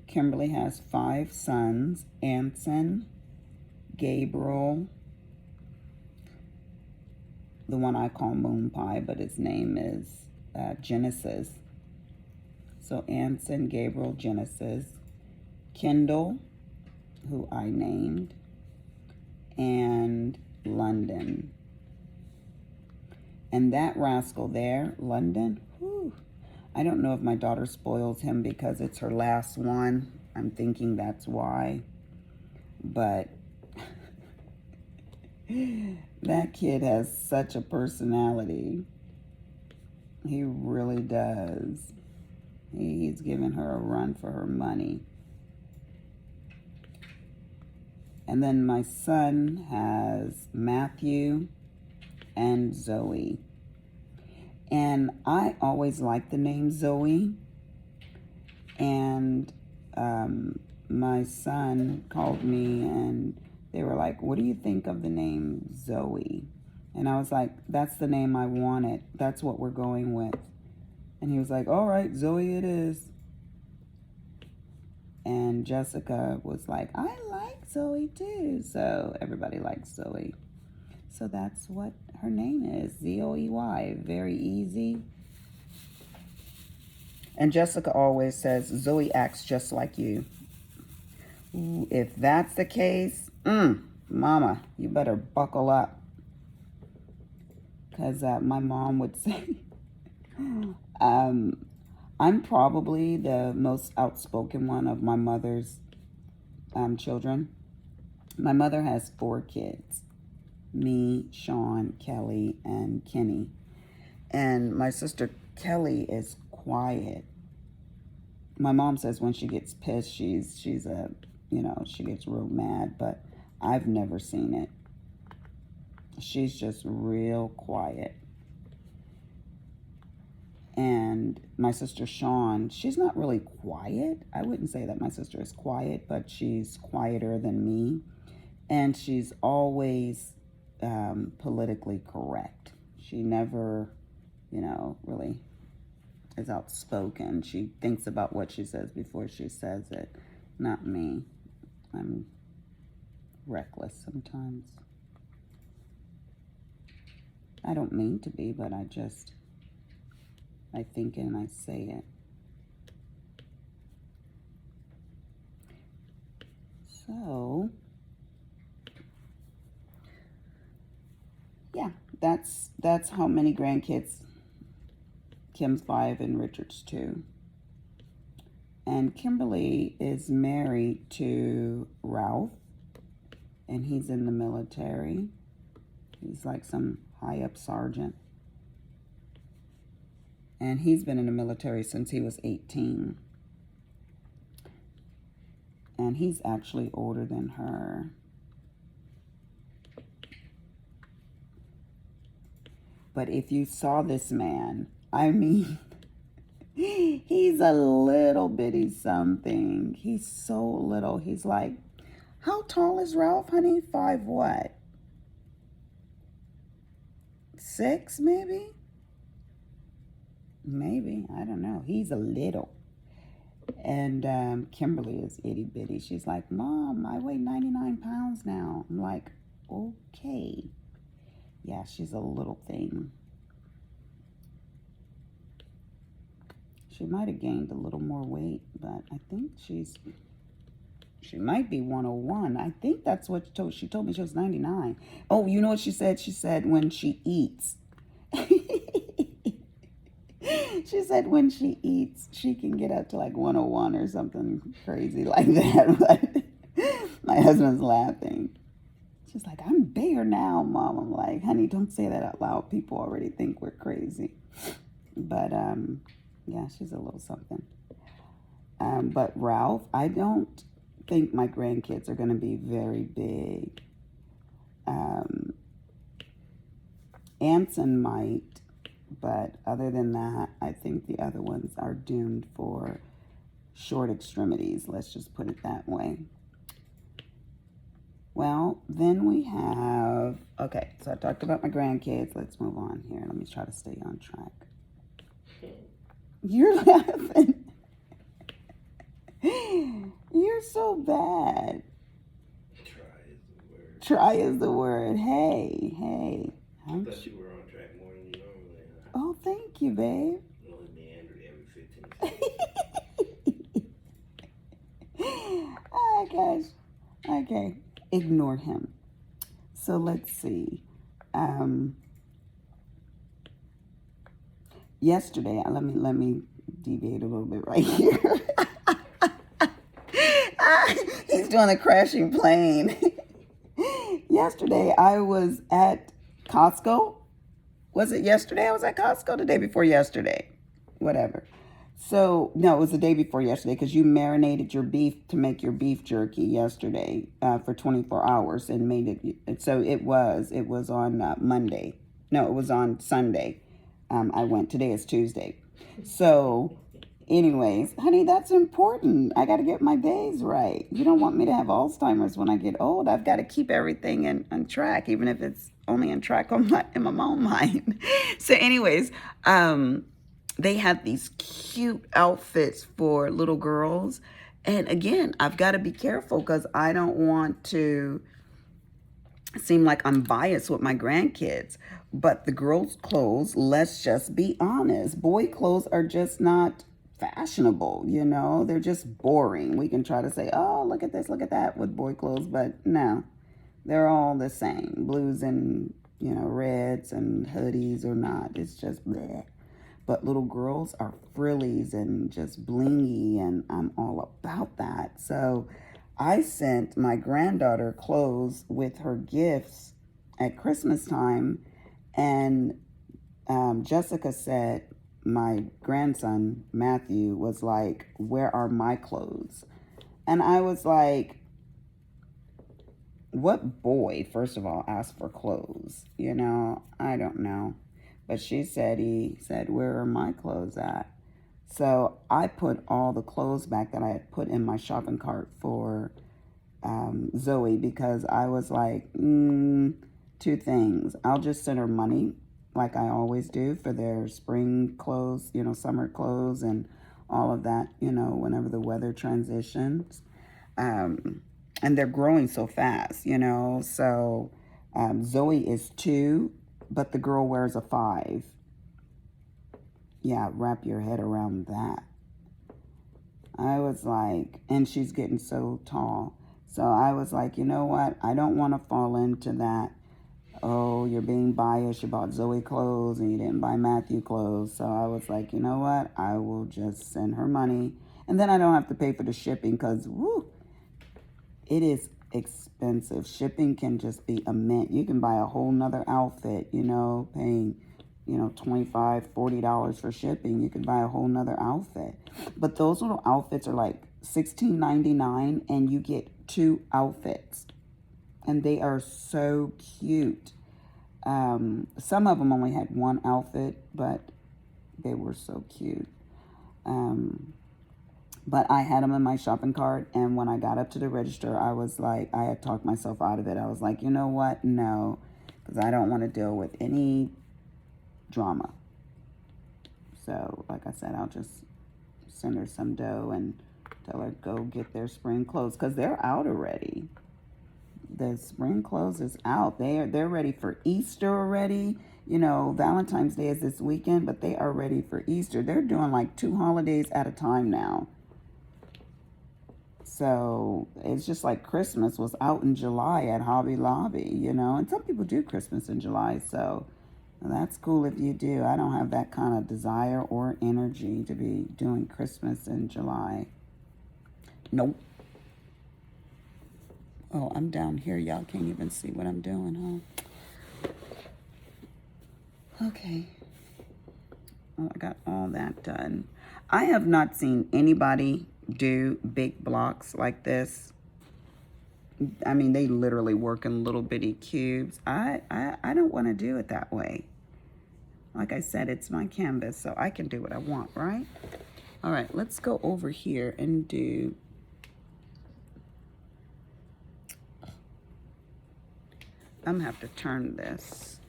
Kimberly has 5 sons. Anson, Gabriel, the one I call Moon Pie, but his name is Genesis. So Anson, Gabriel, Genesis. Kendall, who I named, and London. And that rascal there, London, whew, I don't know if my daughter spoils him because it's her last one. I'm thinking that's why. But That kid has such a personality. He really does. He's giving her a run for her money. And then my son has Matthew and Zoe. And I always liked the name Zoe. And my son called me and they were like, what do you think of the name Zoe? And I was like, that's the name I wanted. That's what we're going with. And he was like, all right, Zoe it is. And Jessica was like, I like Zoe too. So everybody likes Zoe. So that's what her name is, Zoey. Very easy. And Jessica always says, Zoe acts just like you. Ooh, if that's the case, Mama, you better buckle up. Because my mom would say, I'm probably the most outspoken one of my mother's children. My mother has 4 kids. Me, Sean, Kelly, and Kenny. And my sister Kelly is quiet. My mom says when she gets pissed, she's a, she gets real mad, but I've never seen it. She's just real quiet. And my sister Sean, she's not really quiet. I wouldn't say that my sister is quiet, but she's quieter than me. And she's always politically correct. She never, really is outspoken. She thinks about what she says before she says it. Not me. I'm reckless sometimes. I don't mean to be, but I think it and I say it. So, yeah, that's how many grandkids. Kim's 5 and Richard's 2. And Kimberly is married to Ralph, and he's in the military. He's like some high-up sergeant. And he's been in the military since he was 18. And he's actually older than her. But if you saw this man, I mean, he's a little bitty something. He's so little. He's like, how tall is Ralph, honey? 5 what? 6 maybe? Maybe, I don't know. He's a little. And Kimberly is itty bitty. She's like, Mom, I weigh 99 pounds now. I'm like, okay. Yeah, she's a little thing. She might have gained a little more weight, but I think she might be 101. I think that's what she told me. She was 99. Oh, you know what she said? She said when she eats. She said when she eats, she can get up to like 101 or something crazy like that. But my husband's laughing. She's like, I'm bigger now, Mom. I'm like, honey, don't say that out loud. People already think we're crazy. But, yeah, she's a little something. But Ralph, I don't think my grandkids are going to be very big. Anson might. But other than that, I think the other ones are doomed for short extremities. Let's just put it that way. Well, then we have, okay, so I talked about my grandkids. Let's move on here. Let me try to stay on track. You're laughing. You're so bad. Try is the word. Hey. I thought you were on track more than you normally are. Oh, thank you, babe. You only meandered every 15 seconds. Oh, gosh. Okay. Ignore him. So let's see. Yesterday, let me deviate a little bit right here. He's doing a crashing plane. Yesterday I was at Costco. Was it yesterday I was at Costco? The day before yesterday. Whatever. So, no, it was the day before yesterday because you marinated your beef to make your beef jerky yesterday for 24 hours and made it. So it was on Monday. No, it was on Sunday. I went. Today is Tuesday. So, anyways, honey, that's important. I got to get my days right. You don't want me to have Alzheimer's when I get old. I've got to keep everything on track, even if it's only on track in my own mind. So, anyways, they have these cute outfits for little girls. And again, I've got to be careful because I don't want to seem like I'm biased with my grandkids. But the girls' clothes, let's just be honest, boy clothes are just not fashionable, you know? They're just boring. We can try to say, oh, look at this, look at that with boy clothes, but no, they're all the same. Blues and, reds and hoodies or not. It's just bleh. But little girls are frillies and just blingy, and I'm all about that. So I sent my granddaughter clothes with her gifts at Christmas time, and Jessica said my grandson, Matthew, was like, where are my clothes? And I was like, what boy, first of all, asked for clothes? I don't know. But he said, where are my clothes at? So I put all the clothes back that I had put in my shopping cart for Zoe because I was like, two things. I'll just send her money like I always do for their spring clothes, summer clothes and all of that, whenever the weather transitions. And they're growing so fast, So Zoe is 2, but the girl wears a 5. Yeah, wrap your head around that. I was like, and she's getting so tall. So I was like, you know what? I don't want to fall into that. Oh, you're being biased. You bought Zoe clothes and you didn't buy Matthew clothes. So I was like, you know what? I will just send her money. And then I don't have to pay for the shipping because, it is expensive. Shipping can just be a mint. You can buy a whole nother outfit, paying, $25, $40 for shipping. You can buy a whole nother outfit. But those little outfits are like $16.99 and you get 2 outfits. And they are so cute. Some of them only had 1 outfit, but they were so cute. But I had them in my shopping cart, and when I got up to the register, I was like, I had talked myself out of it. I was like, you know what? No, because I don't want to deal with any drama. So, like I said, I'll just send her some dough and tell her to go get their spring clothes because they're out already. The spring clothes is out. They're ready for Easter already. Valentine's Day is this weekend, but they are ready for Easter. They're doing like 2 holidays at a time now. So it's just like Christmas was out in July at Hobby Lobby, and some people do Christmas in July. So that's cool if you do. I don't have that kind of desire or energy to be doing Christmas in July. Nope. Oh, I'm down here. Y'all can't even see what I'm doing, huh? Okay. Oh, I got all that done. I have not seen anybody do big blocks like this. I mean, they literally work in little bitty cubes. I don't want to do it that way. Like I said, it's my canvas, so I can do what I want, right? All right, let's go over here and do... I'm going to have to turn this.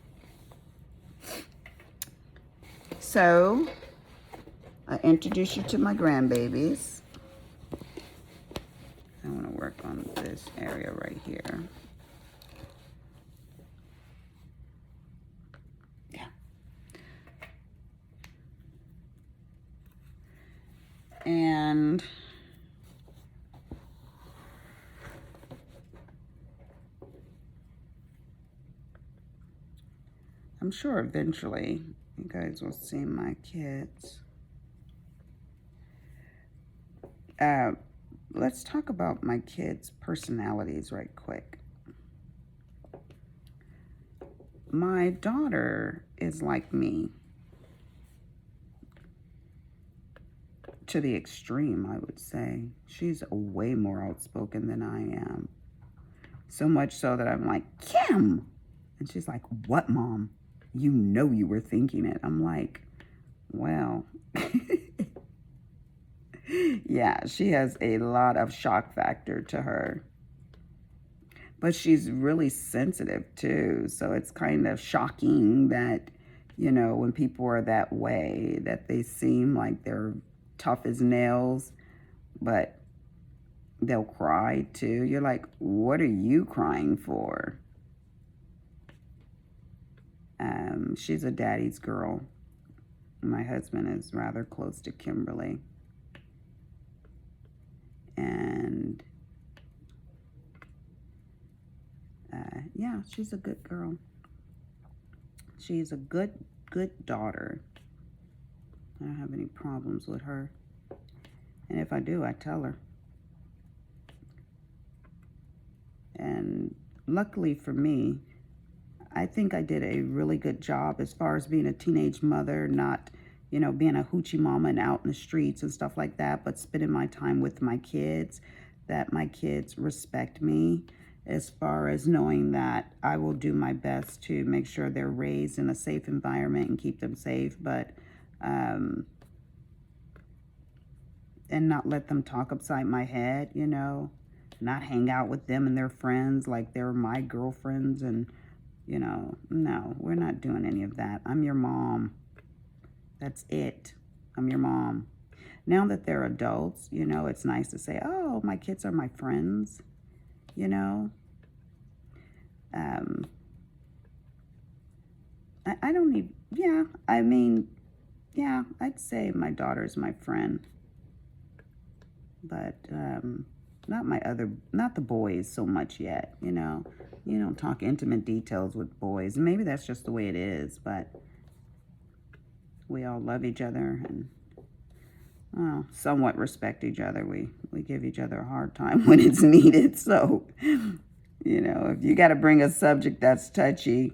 So, I introduce you to my grandbabies. I want to work on this area right here. Yeah. And I'm sure eventually you guys will see my kids. Let's talk about my kids' personalities right quick. my daughter is like me to the extreme, I would say. She's way more outspoken than I am. So much so that I'm like, Kim! And she's like, what, Mom? You know you were thinking it. I'm like, well, yeah, she has a lot of shock factor to her. But she's really sensitive too. So it's kind of shocking that, you know, when people are that way, that they seem like they're tough as nails, but they'll cry too. You're like, what are you crying for? She's a daddy's girl. My husband is rather close to Kimberly. And yeah, she's a good girl. She's a good daughter. I don't have any problems with her. And if I do, I tell her. And luckily for me, I think I did a really good job as far as being a teenage mother, not, you know, being a hoochie mama and out in the streets and stuff like that, but spending my time with my kids, that my kids respect me, as far as knowing that I will do my best to make sure they're raised in a safe environment and keep them safe, but and not let them talk upside my head, you know, not hang out with them and their friends like they're my girlfriends. And, you know, no, we're not doing any of that. I'm your mom. That's it. I'm your mom. Now that they're adults, you know, it's nice to say, oh, my kids are my friends, you know. I don't need, yeah, I mean, yeah, I'd say my daughter's my friend. But not the boys so much yet, you know. You don't talk intimate details with boys. Maybe that's just the way it is, but we all love each other and, well, somewhat respect each other. We give each other a hard time when it's needed. So, you know, if you got to bring a subject that's touchy,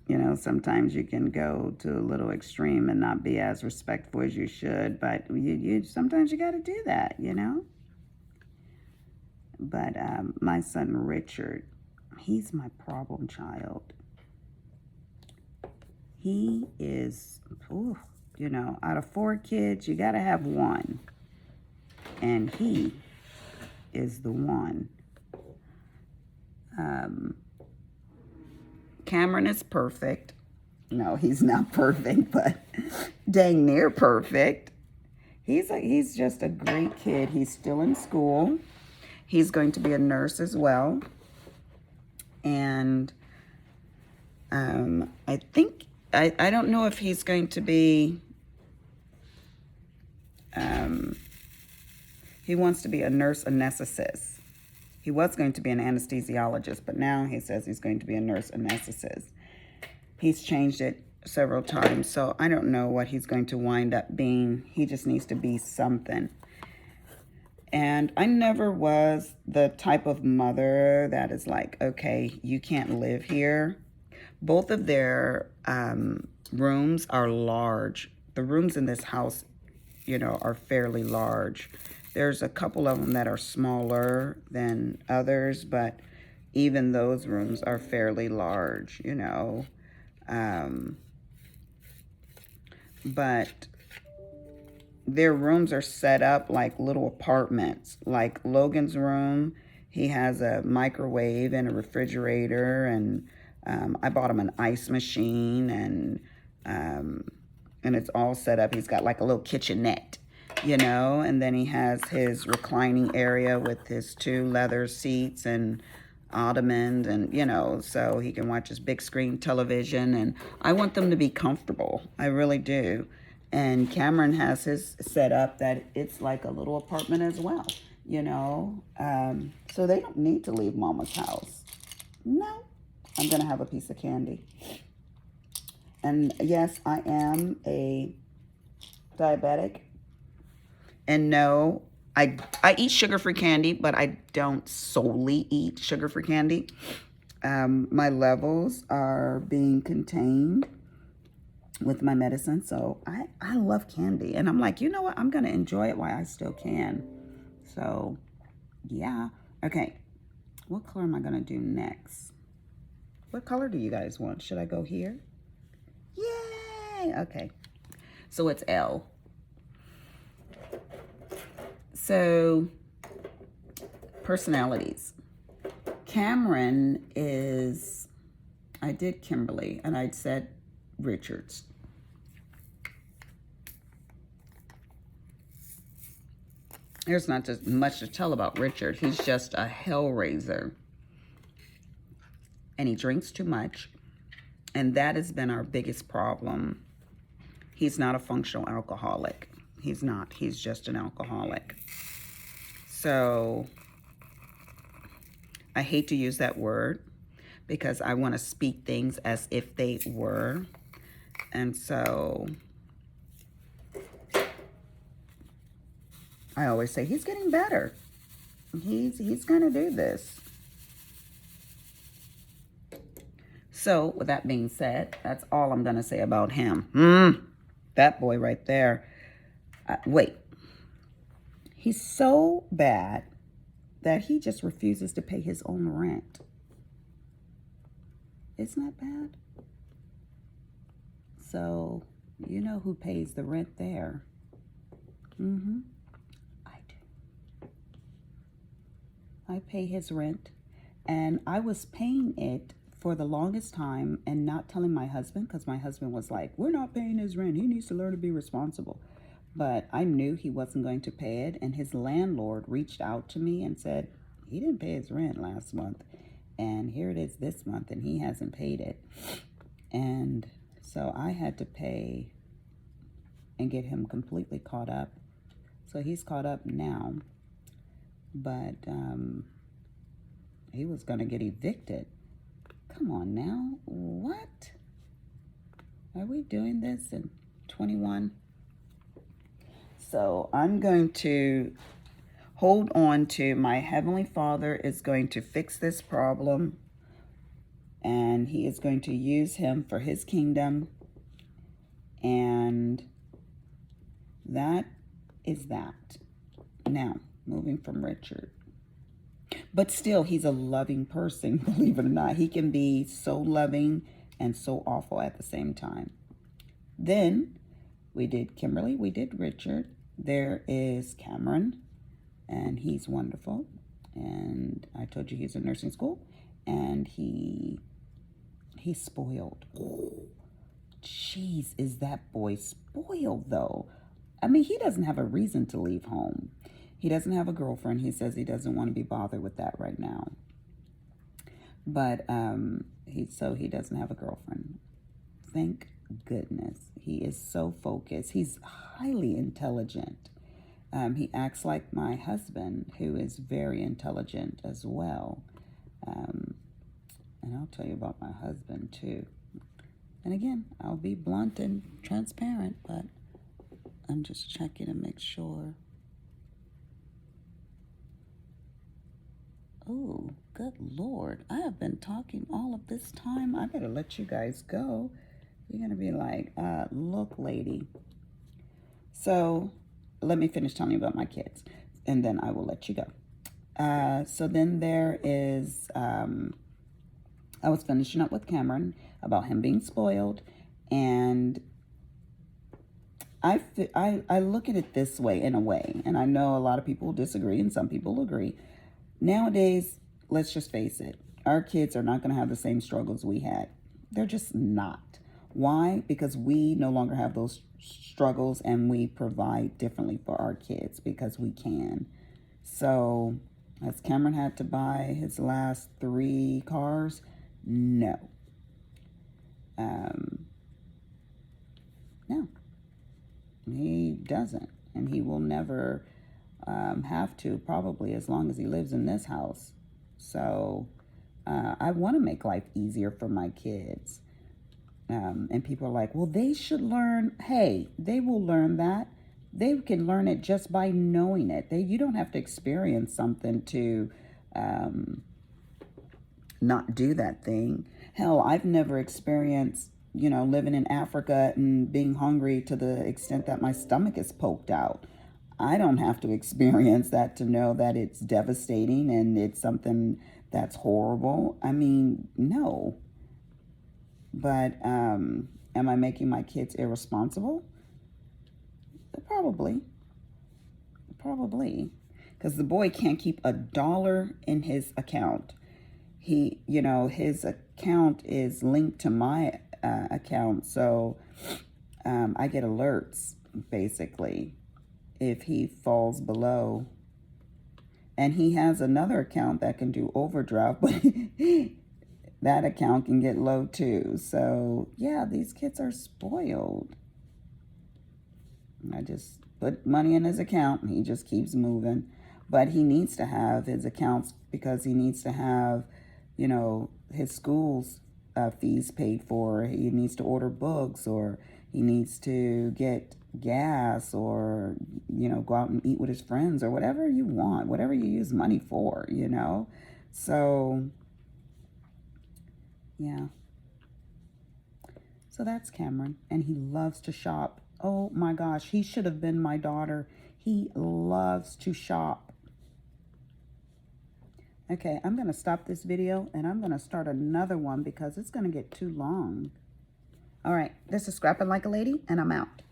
you know, sometimes you can go to a little extreme and not be as respectful as you should. But you sometimes you got to do that, you know. But my son Richard, he's my problem child. He is, ooh, you know, out of 4 kids, you got to have one. And he is the one. Cameron is perfect. No, he's not perfect, but dang near perfect. He's just a great kid. He's still in school. He's going to be a nurse as well. And I think, I don't know if he's going to be, he wants to be a nurse anesthetist. He was going to be an anesthesiologist, but now he says he's going to be a nurse anesthetist. He's changed it several times, so I don't know what he's going to wind up being. He just needs to be something. And I never was the type of mother that is like, okay, you can't live here. Both of their rooms are large. The rooms in this house, you know, are fairly large. There's a couple of them that are smaller than others, but even those rooms are fairly large, you know. But their rooms are set up like little apartments. Like Logan's room, he has a microwave and a refrigerator, and I bought him an ice machine, and it's all set up. He's got like a little kitchenette, you know, and then he has his reclining area with his 2 leather seats and ottomans, and, you know, so he can watch his big screen television. And I want them to be comfortable. I really do. And Cameron has his set up that it's like a little apartment as well, you know. So they don't need to leave Mama's house. No. I'm going to have a piece of candy. And yes, I am a diabetic. And no, I eat sugar-free candy, but I don't solely eat sugar-free candy. My levels are being contained with my medicine. So I love candy. And I'm like, you know what? I'm going to enjoy it while I still can. So, yeah. Okay. What color am I going to do next? What color do you guys want? Should I go here? Yay! Okay. So it's L. So, personalities. Cameron is, I did Kimberly, and I said Richards. There's not just much to tell about Richard. He's just a hellraiser. And he drinks too much. And that has been our biggest problem. He's not a functional alcoholic. He's not. He's just an alcoholic. So I hate to use that word because I want to speak things as if they were. And so I always say, he's getting better. He's going to do this. So with that being said, that's all I'm going to say about him. That boy right there. Wait. He's so bad that he just refuses to pay his own rent. Isn't that bad? So, you know who pays the rent there? I do. I pay his rent, and I was paying it for the longest time and not telling my husband, because my husband was like, we're not paying his rent. He needs to learn to be responsible. But I knew he wasn't going to pay it, and his landlord reached out to me and said, he didn't pay his rent last month, and here it is this month, and he hasn't paid it. And so I had to pay and get him completely caught up. So he's caught up now, but he was going to get evicted. Come on now, what? Are we doing this in 21? So I'm going to hold on to my Heavenly Father is going to fix this problem, and he is going to use him for his kingdom. And that is that. Now, moving from Richard. But still, he's a loving person, believe it or not. He can be so loving and so awful at the same time. Then we did Kimberly, we did Richard. There is Cameron, and he's wonderful. And I told you he's in nursing school, and he's spoiled. Oh, jeez, is that boy spoiled, though? I mean, he doesn't have a reason to leave home. He doesn't have a girlfriend. He says he doesn't want to be bothered with that right now. But he doesn't have a girlfriend. Thank goodness. He is so focused. He's highly intelligent. He acts like my husband, who is very intelligent as well. And I'll tell you about my husband too. And again, I'll be blunt and transparent, but I'm just checking to make sure. Oh, good Lord. I have been talking all of this time. I better let you guys go. You're going to be like, look, lady. So let me finish telling you about my kids, and then I will let you go. So then there is, I was finishing up with Cameron about him being spoiled, and I look at it this way, in a way, and I know a lot of people disagree and some people agree. Nowadays, let's just face it, our kids are not going to have the same struggles we had. They're just not. Why? Because we no longer have those struggles, and we provide differently for our kids because we can. So, has Cameron had to buy his last 3 cars? No. No. He doesn't. And he will never have to, probably as long as he lives in this house. So I want to make life easier for my kids. And people are like, well, they should learn. Hey, they will learn that. They can learn it just by knowing it. You don't have to experience something to not do that thing. Hell, I've never experienced, you know, living in Africa and being hungry to the extent that my stomach is poked out. I don't have to experience that to know that it's devastating and it's something that's horrible. I mean, no. But am I making my kids irresponsible? Probably. Probably. Because the boy can't keep $1 in his account. He, you know, his account is linked to my account. So I get alerts, basically, if he falls below. And he has another account that can do overdraft, but that account can get low too. So yeah, these kids are spoiled. I just put money in his account and he just keeps moving. But he needs to have his accounts because he needs to have, you know, his school's fees paid for. He needs to order books, or he needs to get gas, or, you know, go out and eat with his friends, or whatever you want, whatever you use money for, you know. So, yeah. So that's Cameron, and he loves to shop. Oh my gosh, he should have been my daughter. He loves to shop. Okay, I'm going to stop this video and I'm going to start another one because it's going to get too long. All right, this is Scrapping Like a Lady, and I'm out.